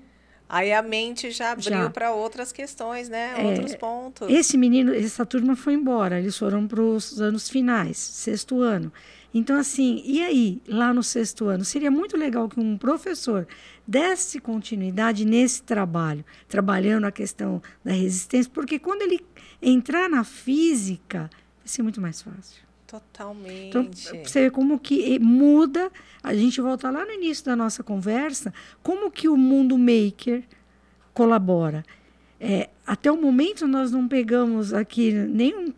Aí a mente já abriu para outras questões, né? Outros pontos. Essa turma foi embora, eles foram para os anos finais, 6º ano. Então, assim, e aí, lá no 6º ano? Seria muito legal que um professor desse continuidade nesse trabalho, trabalhando a questão da resistência, porque quando ele entrar na física, vai ser muito mais fácil. Totalmente. Então, você vê como que muda, a gente volta lá no início da nossa conversa, como que o mundo maker colabora. Até o momento, nós não pegamos aqui nenhum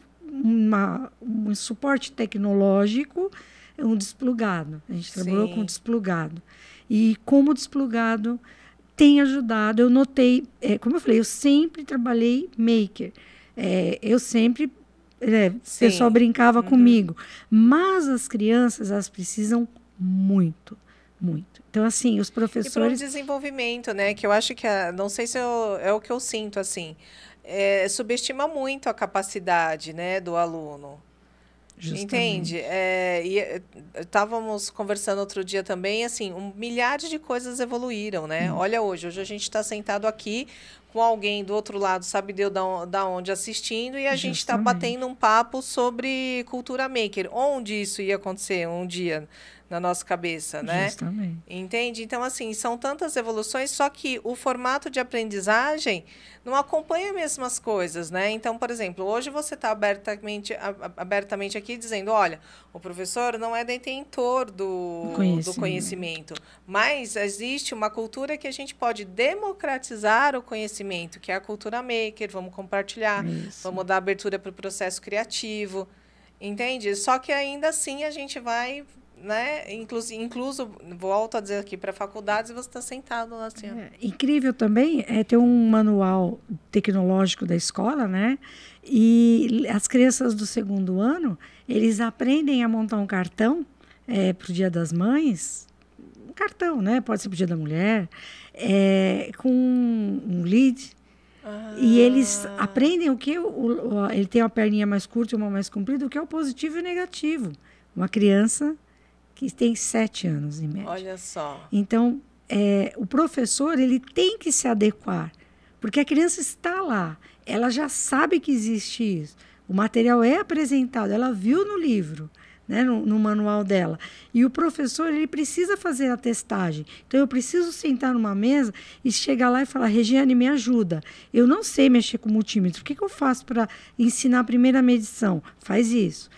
um suporte tecnológico, um desplugado. A gente trabalhou com desplugado. E como desplugado tem ajudado, eu notei, como eu falei, eu sempre trabalhei maker. Eu sempre, o pessoal brincava comigo. Mas as crianças, elas precisam muito, muito. Então, assim, os professores... E para o desenvolvimento, né? Que eu acho que, não sei se é o que eu sinto, assim... subestima muito a capacidade, né, do aluno. Justamente. Entende? Estávamos conversando outro dia também, assim, milhares de coisas evoluíram, né? Olha hoje a gente está sentado aqui com alguém do outro lado, sabe Deus da onde assistindo, e a gente está batendo um papo sobre cultura maker. Onde isso ia acontecer um dia na nossa cabeça, né? Justamente. Entende? Então, assim, são tantas evoluções, só que o formato de aprendizagem não acompanha as mesmas coisas, né? Então, por exemplo, hoje você está abertamente aqui dizendo, olha, o professor não é detentor do conhecimento, mas existe uma cultura que a gente pode democratizar o conhecimento, que é a cultura maker, vamos compartilhar, vamos dar abertura para o processo criativo, entende? Só que ainda assim a gente vai... né? Incluso, volto a dizer aqui, para faculdades, você está sentado lá assim. Incrível também ter um manual tecnológico da escola, né? E as crianças do 2º ano, eles aprendem a montar um cartão para o Dia das Mães, um cartão, né? Pode ser para o Dia da Mulher, com um lead. E eles aprendem o que ele tem uma perninha mais curta e uma mais comprida, o que é o positivo e o negativo. Uma criança que tem 7 anos, em média. Olha só. Então, o professor ele tem que se adequar, porque a criança está lá, ela já sabe que existe isso. O material é apresentado, ela viu no livro, né, no manual dela. E o professor ele precisa fazer a testagem. Então, eu preciso sentar numa mesa e chegar lá e falar, Regiane, me ajuda. Eu não sei mexer com multímetro. O que eu faço para ensinar a primeira medição? Faz isso.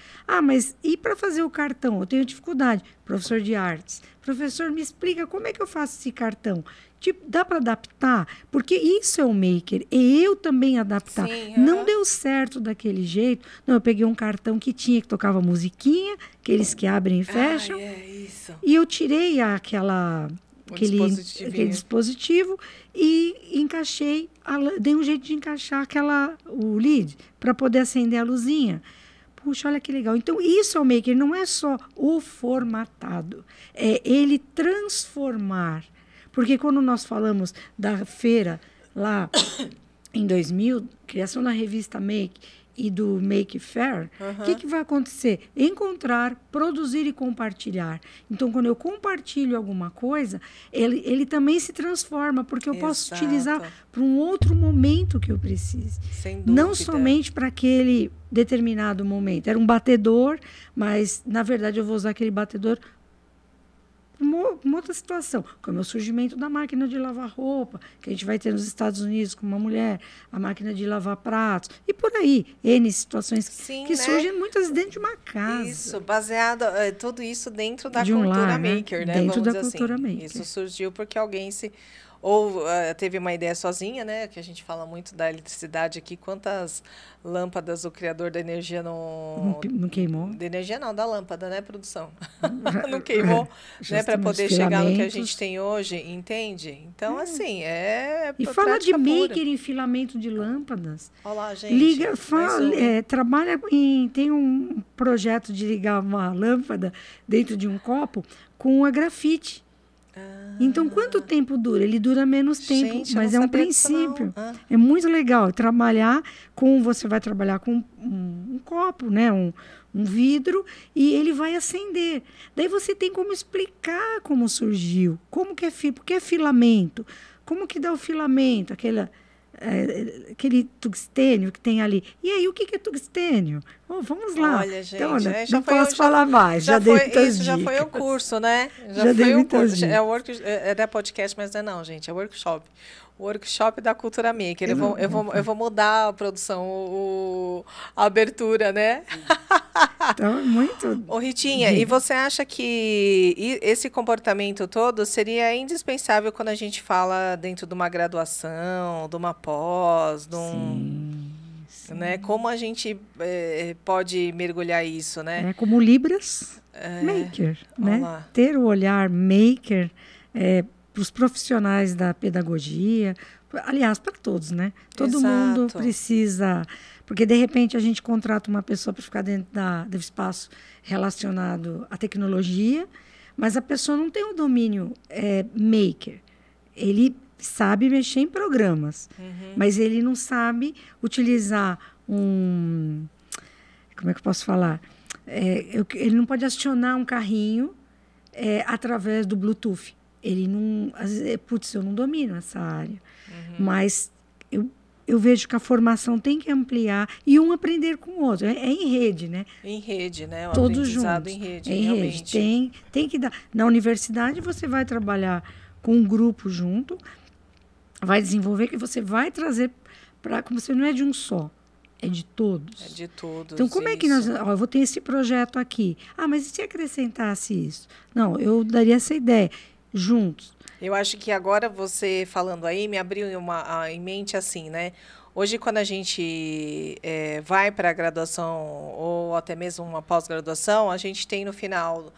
Mas e para fazer o cartão? Eu tenho dificuldade. Professor de artes. Professor, me explica como é que eu faço esse cartão. Tipo, dá para adaptar? Porque isso é o maker. E eu também adaptar. Sim, não deu certo daquele jeito. Não, eu peguei um cartão que tocava musiquinha, aqueles que abrem e fecham. Isso. E eu tirei aquele dispositivo e encaixei, dei um jeito de encaixar o lead para poder acender a luzinha. Puxa, olha que legal. Então, isso é o maker, não é só o formatado, é ele transformar. Porque quando nós falamos da feira lá em 2000, criação da revista Make e do Make Fair, o que vai acontecer? Encontrar, produzir e compartilhar. Então, quando eu compartilho alguma coisa, ele também se transforma, porque eu posso utilizar para um outro momento que eu precise. Sem dúvida. Não somente para aquele determinado momento. Era um batedor, mas, na verdade, eu vou usar aquele batedor uma outra situação, como é o surgimento da máquina de lavar roupa, que a gente vai ter nos Estados Unidos com uma mulher, a máquina de lavar pratos, e por aí, N situações que surgem muitas dentro de uma casa. Isso, baseado, tudo isso dentro da cultura lar, maker, né? Dentro da cultura maker. Isso surgiu porque alguém ou teve uma ideia sozinha, né? Que a gente fala muito da eletricidade aqui. Quantas lâmpadas o criador da energia não queimou? Da energia não, da lâmpada, né, produção? Não queimou, né? Para poder chegar no que a gente tem hoje, entende? Então, assim, E fala de maker em filamento de lâmpadas. Olá, gente. Trabalha tem um projeto de ligar uma lâmpada dentro de um copo com a grafite. Então, quanto tempo dura? Ele dura menos tempo, gente, mas é um princípio. É muito legal você vai trabalhar com um copo, né? Um vidro, e ele vai acender. Daí você tem como explicar como surgiu, porque é filamento, como que dá o filamento, aquele tungstênio que tem ali. E aí, o que é tungstênio? Oh, vamos lá. Olha, gente, então, não posso falar mais. Já dei muitas isso dicas. Já foi o curso, né? Já dei muitas dicas. É podcast, mas não é não, gente. É workshop. O workshop da Cultura Maker. Eu vou mudar a produção, a abertura, né? Então, muito... Ô, Ritinha, e você acha que esse comportamento todo seria indispensável quando a gente fala dentro de uma graduação, de uma pós, de um... Sim. Né? Como a gente pode mergulhar isso, né? Como Libras Maker, né? Ter o olhar maker para os profissionais da pedagogia, aliás, para todos, né? Todo mundo precisa... Porque, de repente, a gente contrata uma pessoa para ficar dentro do espaço relacionado à tecnologia, mas a pessoa não tem o domínio maker. Ele sabe mexer em programas, mas ele não sabe utilizar como é que eu posso falar? Ele não pode acionar um carrinho através do Bluetooth. Ele não... Putz, eu não domino essa área. Mas eu vejo que a formação tem que ampliar e um aprender com o outro. É em rede, né? Em rede, né? Todos juntos. Em rede, em realmente. Rede. Tem que dar. Na universidade, você vai trabalhar com um grupo junto, vai desenvolver, que você vai trazer para... Como você não é de um só, é de todos. É de todos. Então, como é que nós... eu vou ter esse projeto aqui. Mas e se acrescentasse isso? Não, eu daria essa ideia. Juntos. Eu acho que agora você falando aí me abriu em mente assim, né? Hoje, quando a gente vai para a graduação ou até mesmo uma pós-graduação, a gente tem no final,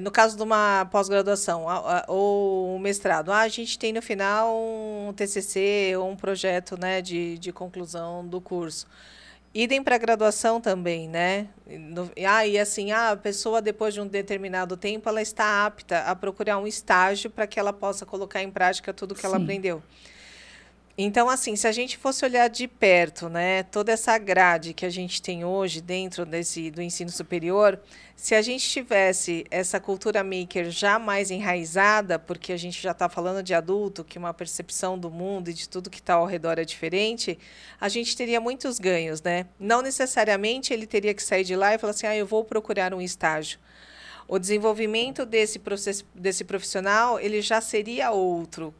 no caso de uma pós-graduação ou um mestrado, a gente tem no final um TCC ou um projeto, né, de conclusão do curso. Idem para a graduação também, né? E assim, a pessoa, depois de um determinado tempo, ela está apta a procurar um estágio para que ela possa colocar em prática tudo que ela aprendeu. Então, assim, se a gente fosse olhar de perto, né, toda essa grade que a gente tem hoje dentro do ensino superior, se a gente tivesse essa cultura maker já mais enraizada, porque a gente já está falando de adulto, que uma percepção do mundo e de tudo que está ao redor é diferente, a gente teria muitos ganhos, né? Não necessariamente ele teria que sair de lá e falar assim, eu vou procurar um estágio. O desenvolvimento desse profissional, ele já seria outro,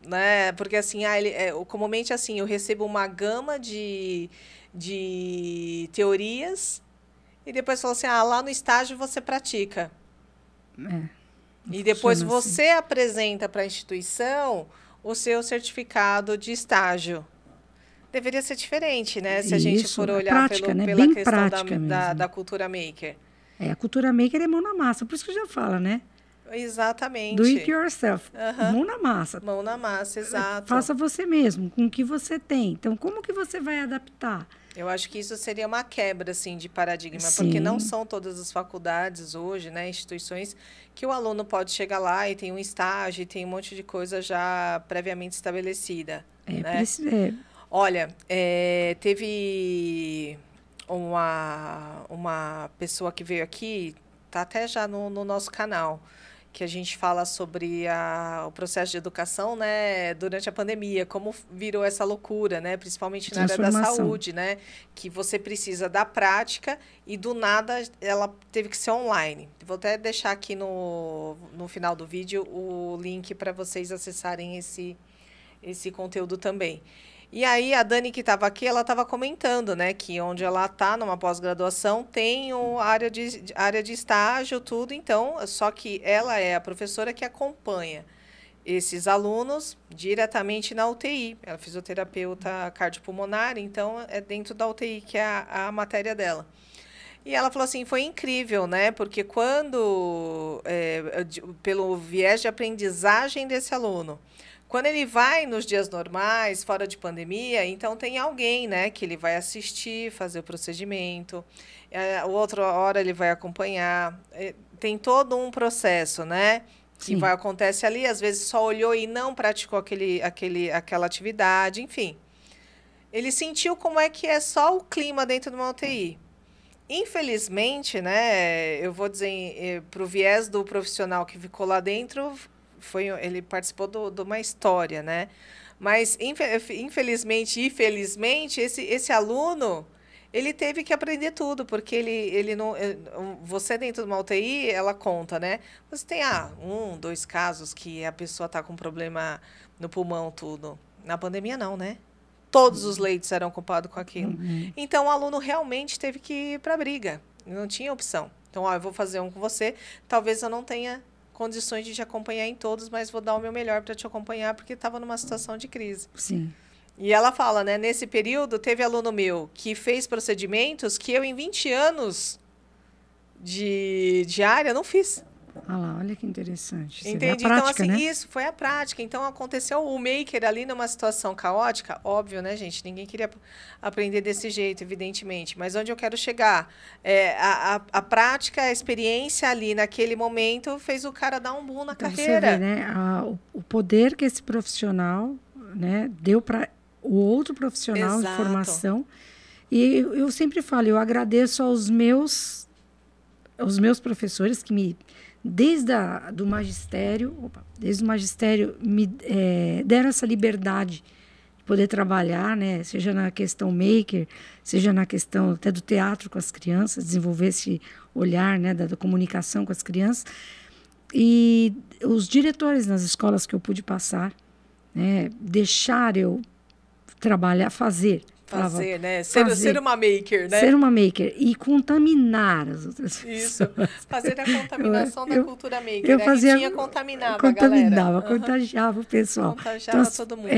né? Porque assim, comumente assim, eu recebo uma gama de teorias e depois falo assim, lá no estágio você pratica. E depois você apresenta para a instituição o seu certificado de estágio. Deveria ser diferente, né? Se a gente for olhar prática, né? pela Bem questão da cultura maker. A cultura maker é mão na massa, por isso que eu já falo, né? Exatamente. Do it yourself. Mão na massa. Mão na massa, exato. Faça você mesmo, com o que você tem. Então, como que você vai adaptar? Eu acho que isso seria uma quebra, assim, de paradigma, Sim. Porque não são todas as faculdades hoje, né, instituições, que o aluno pode chegar lá e tem um estágio, e tem um monte de coisa já previamente estabelecida. Né? Olha, teve uma pessoa que veio aqui, está até já no nosso canal, que a gente fala sobre o processo de educação, né, durante a pandemia, como virou essa loucura, né, principalmente na área da saúde, né, que você precisa da prática e do nada ela teve que ser online. Vou até deixar aqui no final do vídeo o link para vocês acessarem esse conteúdo também. E aí, a Dani, que estava aqui, ela estava comentando, né, que onde ela está, numa pós-graduação, tem área de estágio, tudo. Então, só que ela é a professora que acompanha esses alunos diretamente na UTI. Ela é fisioterapeuta cardiopulmonar, então é dentro da UTI, que é a matéria dela. E ela falou assim, foi incrível, né, porque pelo viés de aprendizagem desse aluno, quando ele vai nos dias normais, fora de pandemia, então tem alguém, né, que ele vai assistir, fazer o procedimento, outra hora ele vai acompanhar, tem todo um processo, né, que acontece ali, às vezes só olhou e não praticou aquela atividade, enfim. Ele sentiu como é que é só o clima dentro de uma UTI. Infelizmente, né, eu vou dizer, para o viés do profissional que ficou lá dentro, ele participou de uma história, né? Mas, infelizmente e felizmente, esse aluno, ele teve que aprender tudo, porque ele não... Você dentro de uma UTI, ela conta, né? Você tem, 1, 2 casos que a pessoa está com problema no pulmão, tudo. Na pandemia, não, né? Todos os leitos eram ocupados com aquilo. Então, o aluno realmente teve que ir para a briga. Não tinha opção. Então, eu vou fazer um com você. Talvez eu não tenha condições de te acompanhar em todos, mas vou dar o meu melhor para te acompanhar, porque estava numa situação de crise. Sim. E ela fala, né? Nesse período, teve aluno meu que fez procedimentos que eu, em 20 anos de área, não fiz. Ah lá, olha que interessante. Você vê Entendi. a prática, Então, assim, né? isso foi a prática. Então, aconteceu o maker ali numa situação caótica, óbvio, né, gente? Ninguém queria aprender desse jeito, evidentemente. Mas onde eu quero chegar? A prática, a experiência ali naquele momento fez o cara dar um boom na Então, carreira. você vê, né, o poder que esse profissional, né, deu para o outro profissional de Exato. formação. E eu sempre falo, eu agradeço aos meus professores que me... Desde o magistério me deram essa liberdade de poder trabalhar, né? Seja na questão maker, seja na questão até do teatro com as crianças, desenvolver esse olhar, né, da comunicação com as crianças. E os diretores nas escolas que eu pude passar, né, deixar eu trabalhar, fazer, né? Ser uma maker, né? Ser uma maker e contaminar as outras Isso. pessoas. Foi a contaminação da cultura maker. Eu fazia, a Ritinha contaminava a galera. Contagiava o pessoal. Contagiava todo mundo.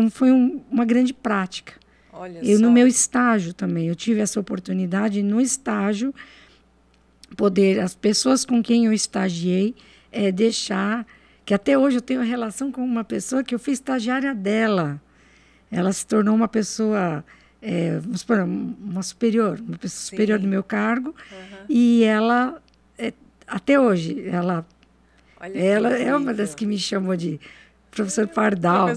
Foi uma grande prática. Olha só. No meu estágio também, eu tive essa oportunidade no estágio, as pessoas com quem eu estagiei, deixar, que até hoje eu tenho relação com uma pessoa que eu fui estagiária dela. Ela se tornou uma pessoa, vamos supor, uma pessoa superior do meu cargo, e ela, até hoje, ela é uma das que me chamou de professor Pardal,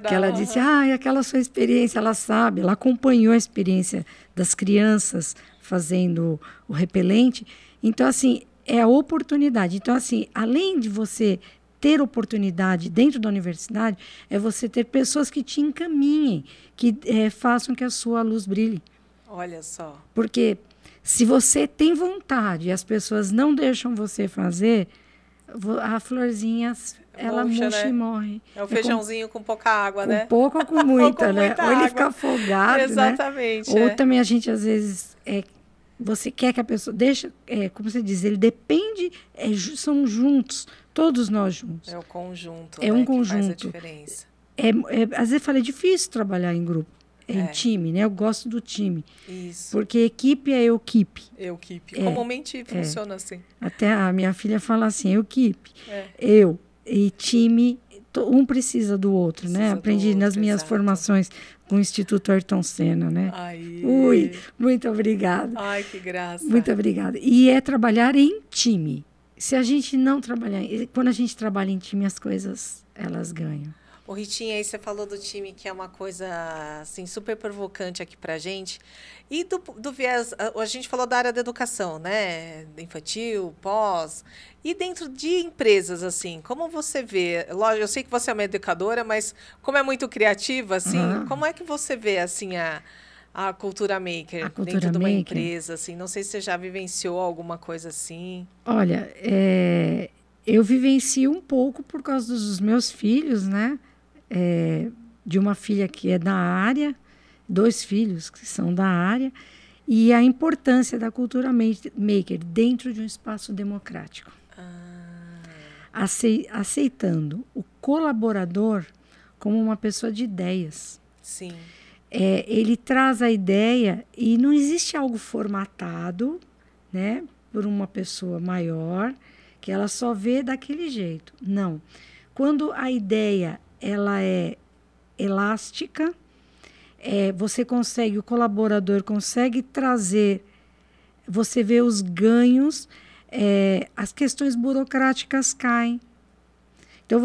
que ela disse, aquela sua experiência, ela sabe, ela acompanhou a experiência das crianças fazendo o repelente. Então, assim, é a oportunidade. Então, assim, além de você ter oportunidade dentro da universidade, é você ter pessoas que te encaminhem, que façam que a sua luz brilhe. Olha só. Porque se você tem vontade e as pessoas não deixam você fazer, a florzinha, ela murcha, né? E morre. É o feijãozinho com pouca água, né? Com pouca ou com muita, com né? muita ou ele água. fica afogado, exatamente, né? Ou também a gente, às vezes, você quer que a pessoa... como você diz, ele depende... são juntos. Todos nós juntos. É o conjunto, é um conjunto. Que faz a diferença. Às vezes é difícil trabalhar em grupo, em time, né? Eu gosto do time. Isso. Porque equipe é eu-keep. Eu-keep. Comumente funciona assim. Até a minha filha fala assim, eu-keep. Eu e time, um precisa do outro, né? Aprendi nas minhas formações com o Instituto Ayrton Senna, né? Ui, muito obrigada. Ai, que graça. Muito obrigada. E é trabalhar em time. Se a gente não trabalhar... Quando a gente trabalha em time, as coisas, elas ganham. Ô, Ritinha, aí você falou do time, que é uma coisa assim, super provocante aqui pra gente. E do viés... A gente falou da área da educação, né? Infantil, pós. E dentro de empresas, assim, como você vê... Lógico, eu sei que você é uma educadora, mas como é muito criativa, assim, como é que você vê, assim, a cultura maker dentro de uma empresa, assim? Não sei se você já vivenciou alguma coisa assim. Olha, eu vivencio um pouco por causa dos meus filhos, né? De uma filha que é da área, 2 filhos que são da área, e a importância da cultura maker dentro de um espaço democrático. Aceitando o colaborador como uma pessoa de ideias. Sim. Ele traz a ideia e não existe algo formatado, né, por uma pessoa maior, que ela só vê daquele jeito. Não. Quando a ideia ela é elástica, o colaborador consegue trazer, você vê os ganhos, as questões burocráticas caem. Então,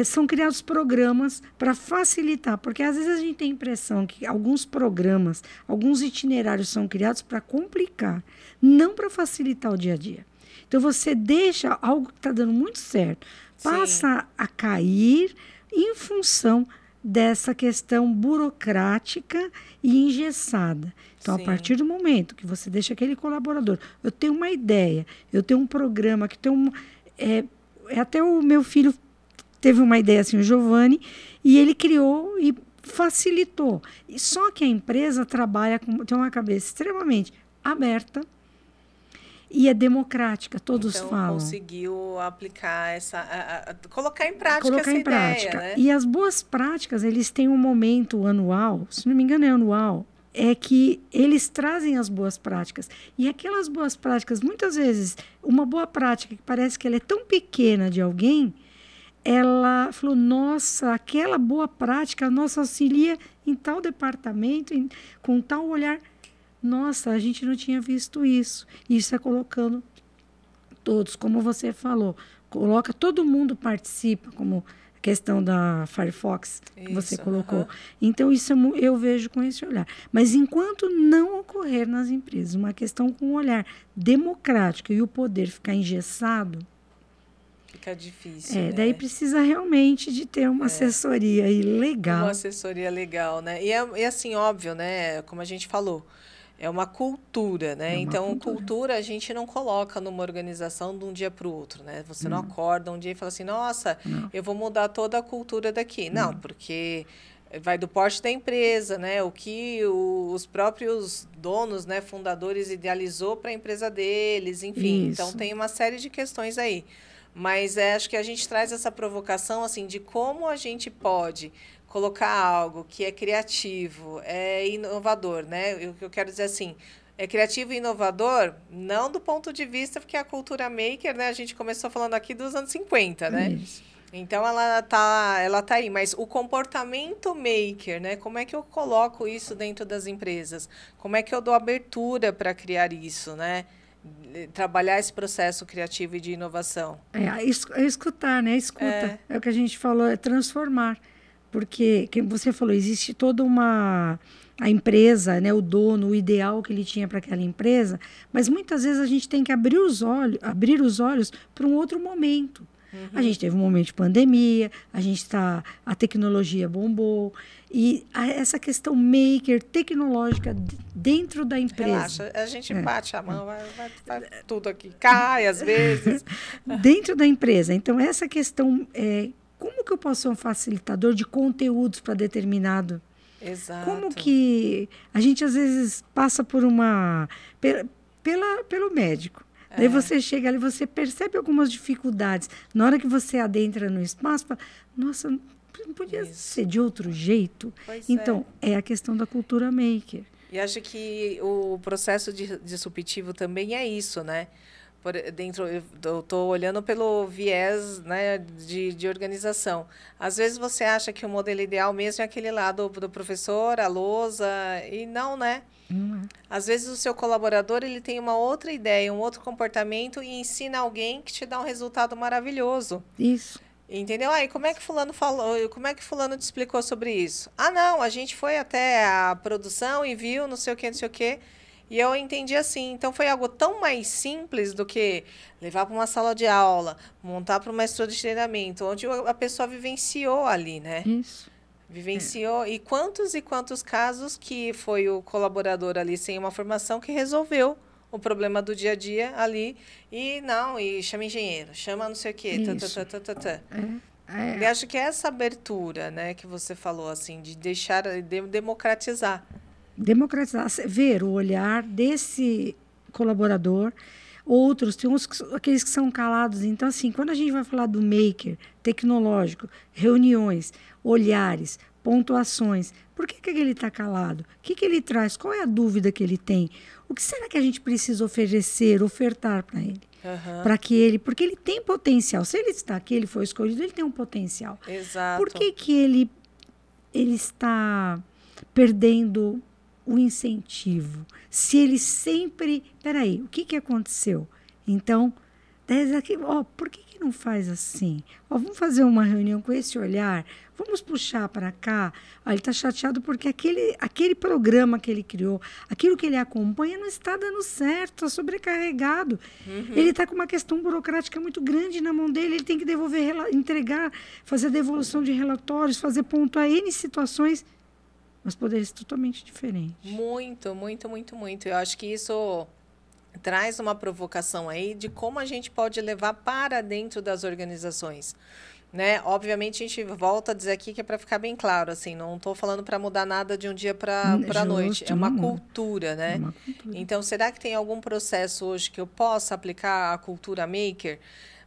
são criados programas para facilitar, porque às vezes a gente tem a impressão que alguns itinerários são criados para complicar, não para facilitar o dia a dia. Então, você deixa algo que está dando muito certo, passa a cair em função dessa questão burocrática e engessada. Então, a partir do momento que você deixa aquele colaborador, eu tenho uma ideia, eu tenho um programa, que tem até o meu filho teve uma ideia assim, o Giovanni, e ele criou e facilitou. E só que a empresa tem uma cabeça extremamente aberta e é democrática, todos falam. Então, conseguiu aplicar colocar em prática essa ideia, né? E as boas práticas, eles têm um momento anual, se não me engano é anual, é que eles trazem as boas práticas. E aquelas boas práticas, muitas vezes, uma boa prática que parece que ela é tão pequena de alguém, ela falou, nossa, aquela boa prática nos auxilia em tal departamento, com tal olhar. Nossa, a gente não tinha visto isso. Isso é colocando todos, como você falou. Coloca, todo mundo participa, como a questão da Firefox que você colocou. Então, isso eu vejo com esse olhar. Mas enquanto não ocorrer nas empresas uma questão com um olhar democrático e o poder ficar engessado, fica difícil, né? Daí precisa realmente de ter uma assessoria aí legal. Uma assessoria legal, né? E assim, óbvio, né? Como a gente falou, é uma cultura, né? Então, cultura a gente não coloca numa organização de um dia para o outro, né? Você não acorda um dia e fala assim, nossa, eu vou mudar toda a cultura daqui. Não, porque vai do porte da empresa, né? O que os próprios donos, né, fundadores idealizou para a empresa deles, enfim. Isso. Então, tem uma série de questões aí. Mas acho que a gente traz essa provocação assim, de como a gente pode colocar algo que é criativo, é inovador, né? O que eu quero dizer assim, é criativo e inovador, não do ponto de vista, porque a cultura maker, né? A gente começou falando aqui dos anos 50, né? Isso. Então, ela tá aí. Mas o comportamento maker, né? Como é que eu coloco isso dentro das empresas? Como é que eu dou abertura para criar isso, né? Trabalhar esse processo criativo e de inovação. É escutar, né? Escuta. É o que a gente falou, é transformar. Porque, como você falou, existe toda a empresa, né, o dono, o ideal que ele tinha para aquela empresa, mas muitas vezes a gente tem que abrir os olhos para um outro momento. A gente teve um momento de pandemia, a tecnologia bombou, e essa questão maker, tecnológica dentro da empresa. Relaxa, a gente bate a mão, vai tudo aqui, cai às vezes. Dentro da empresa. Então, essa questão, como que eu posso ser um facilitador de conteúdos para determinado? Exato. Como que a gente, às vezes, passa por pelo médico. Daí você chega ali, você percebe algumas dificuldades. Na hora que você adentra no espaço, fala, nossa, não podia ser de outro jeito? Então, é a questão da cultura maker. E acho que o processo disruptivo também é isso, né? Eu estou olhando pelo viés, né, de organização. Às vezes você acha que o modelo ideal mesmo é aquele lá do professor, a lousa, e não, né? Às vezes o seu colaborador ele tem uma outra ideia, um outro comportamento e ensina alguém que te dá um resultado maravilhoso. Isso. Entendeu? Aí, como é que fulano falou? Como é que fulano te explicou sobre isso? Ah, não, a gente foi até a produção e viu não sei o que, não sei o que. E eu entendi assim. Então, foi algo tão mais simples do que levar para uma sala de aula, montar para uma estrutura de treinamento, onde a pessoa vivenciou ali, né? Isso. Vivenciou. E quantos casos que foi o colaborador ali sem uma formação que resolveu o problema do dia a dia ali. E chama engenheiro, chama não sei o quê. E acho que é essa abertura, né, que você falou, assim, de deixar, de democratizar. Democratizar, ver o olhar desse colaborador. Outros, tem aqueles que são calados. Então, assim, quando a gente vai falar do maker tecnológico, reuniões, olhares, pontuações, por que ele está calado? O que ele traz? Qual é a dúvida que ele tem? O que será que a gente precisa ofertar para ele? Para que porque ele tem potencial. Se ele está aqui, ele foi escolhido, ele tem um potencial. Exato. Por que ele está perdendo o incentivo? Se ele sempre... Peraí, o que aconteceu? Então, 10 aqui, ó, por que não faz assim? Ó, vamos fazer uma reunião com esse olhar, vamos puxar para cá. Ó, ele está chateado porque aquele programa que ele criou, aquilo que ele acompanha não está dando certo, está sobrecarregado. Ele está com uma questão burocrática muito grande na mão dele, ele tem que devolver, entregar, fazer devolução de relatórios, fazer ponto a N situações, mas poderia ser totalmente diferente. Muito, muito, muito, muito. Eu acho que isso traz uma provocação aí de como a gente pode levar para dentro das organizações, né? Obviamente a gente volta a dizer aqui que é para ficar bem claro, assim, não estou falando para mudar nada de um dia para a noite, é uma cultura, né? É uma cultura. Então, será que tem algum processo hoje que eu possa aplicar a cultura maker?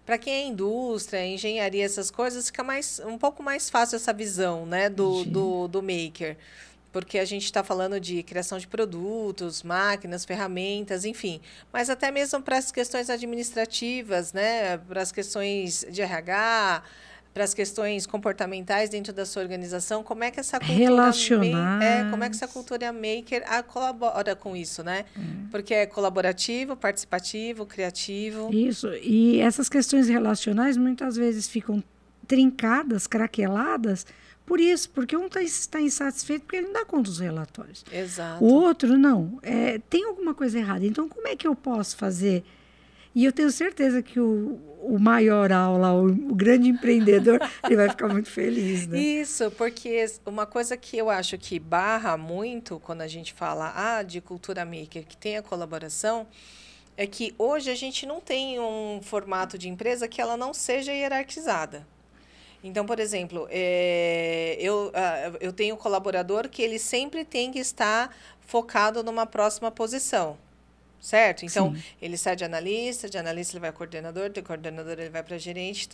Para quem é indústria, engenharia, essas coisas, fica um pouco mais fácil essa visão, né, do maker. Porque a gente está falando de criação de produtos, máquinas, ferramentas, enfim. Mas até mesmo para as questões administrativas, né? Para as questões de RH, para as questões comportamentais dentro da sua organização, como é que essa como é que essa cultura maker colabora com isso, né? Porque é colaborativo, participativo, criativo. Isso. E essas questões relacionais muitas vezes ficam trincadas, craqueladas, por isso, porque um está insatisfeito porque ele não dá conta dos relatórios. Exato. O outro, não. Tem alguma coisa errada. Então, como é que eu posso fazer? E eu tenho certeza que o maioral lá, o grande empreendedor, ele vai ficar muito feliz, né? Isso, porque uma coisa que eu acho que barra muito quando a gente fala de cultura maker, que tem a colaboração, é que hoje a gente não tem um formato de empresa que ela não seja hierarquizada. Então, por exemplo, eu tenho um colaborador que ele sempre tem que estar focado numa próxima posição, certo? Então, Sim. ele sai de analista ele vai a coordenador, de coordenador ele vai para gerente,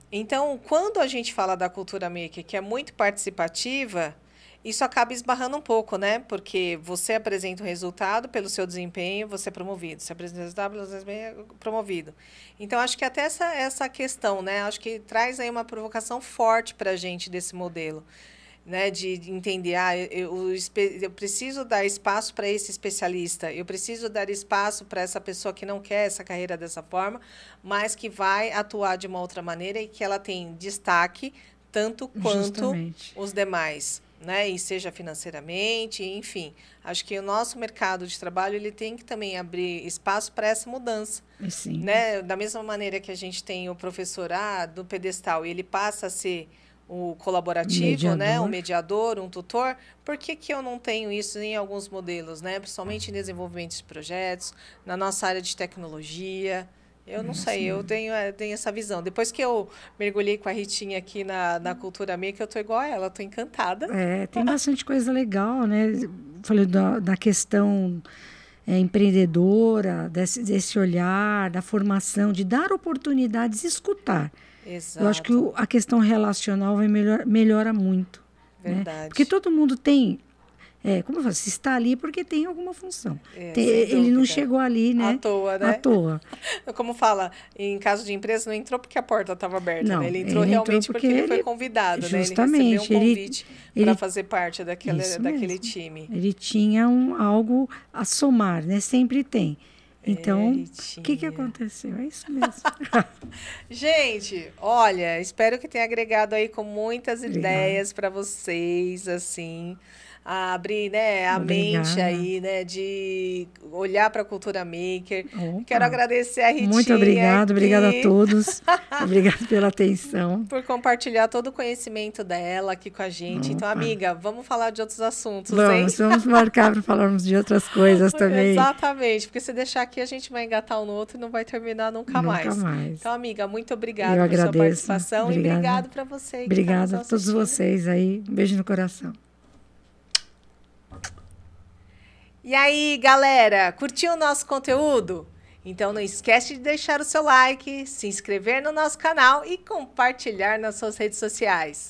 Então, quando a gente fala da cultura maker, que é muito participativa, isso acaba esbarrando um pouco, né? Porque você apresenta o resultado pelo seu desempenho, você é promovido. Você apresenta o resultado pelo seu desempenho, é promovido. Então, acho que até essa questão, né? Acho que traz aí uma provocação forte para a gente desse modelo, né? De entender, eu preciso dar espaço para esse especialista, eu preciso dar espaço para essa pessoa que não quer essa carreira dessa forma, mas que vai atuar de uma outra maneira e que ela tem destaque tanto quanto Justamente. os demais. Né? E seja financeiramente, enfim. Acho que o nosso mercado de trabalho ele tem que também abrir espaço para essa mudança. Sim. Né? Da mesma maneira que a gente tem o professor do pedestal e ele passa a ser o colaborativo, né? O mediador, um tutor, por que eu não tenho isso em alguns modelos, né? Principalmente em desenvolvimento de projetos, na nossa área de tecnologia? Eu não sei, eu tenho essa visão. Depois que eu mergulhei com a Ritinha aqui na cultura maker, eu estou igual a ela, estou encantada. Tem bastante coisa legal, né? Falei da questão empreendedora, desse olhar, da formação, de dar oportunidades, escutar. Exato. Eu acho que a questão relacional melhora muito. Verdade. Né? Porque todo mundo tem... como eu falo, se está ali porque tem alguma função. Ele não chegou ali, né? À toa, né? À toa. Como fala, em caso de empresa, não entrou porque a porta estava aberta, não, né? Ele entrou realmente porque ele foi convidado, justamente, né? Ele recebeu um convite para fazer parte daquele time. Ele tinha algo a somar, né? Sempre tem. Então, o que aconteceu? É isso mesmo. Gente, olha, espero que tenha agregado aí com muitas ideias para vocês, assim... abrir, né, a mente aí, né, de olhar para a cultura maker. Opa. Quero agradecer a Ritinha. Muito obrigada a todos. Obrigada pela atenção. Por compartilhar todo o conhecimento dela aqui com a gente. Opa. Então, amiga, vamos falar de outros assuntos, Vamos marcar para falarmos de outras coisas também. Exatamente, porque se deixar aqui, a gente vai engatar um no outro e não vai terminar nunca mais. Então, amiga, muito obrigada por sua participação. E obrigado para você. Obrigada a todos vocês aí. Um beijo no coração. E aí, galera, curtiu o nosso conteúdo? Então não esquece de deixar o seu like, se inscrever no nosso canal e compartilhar nas suas redes sociais.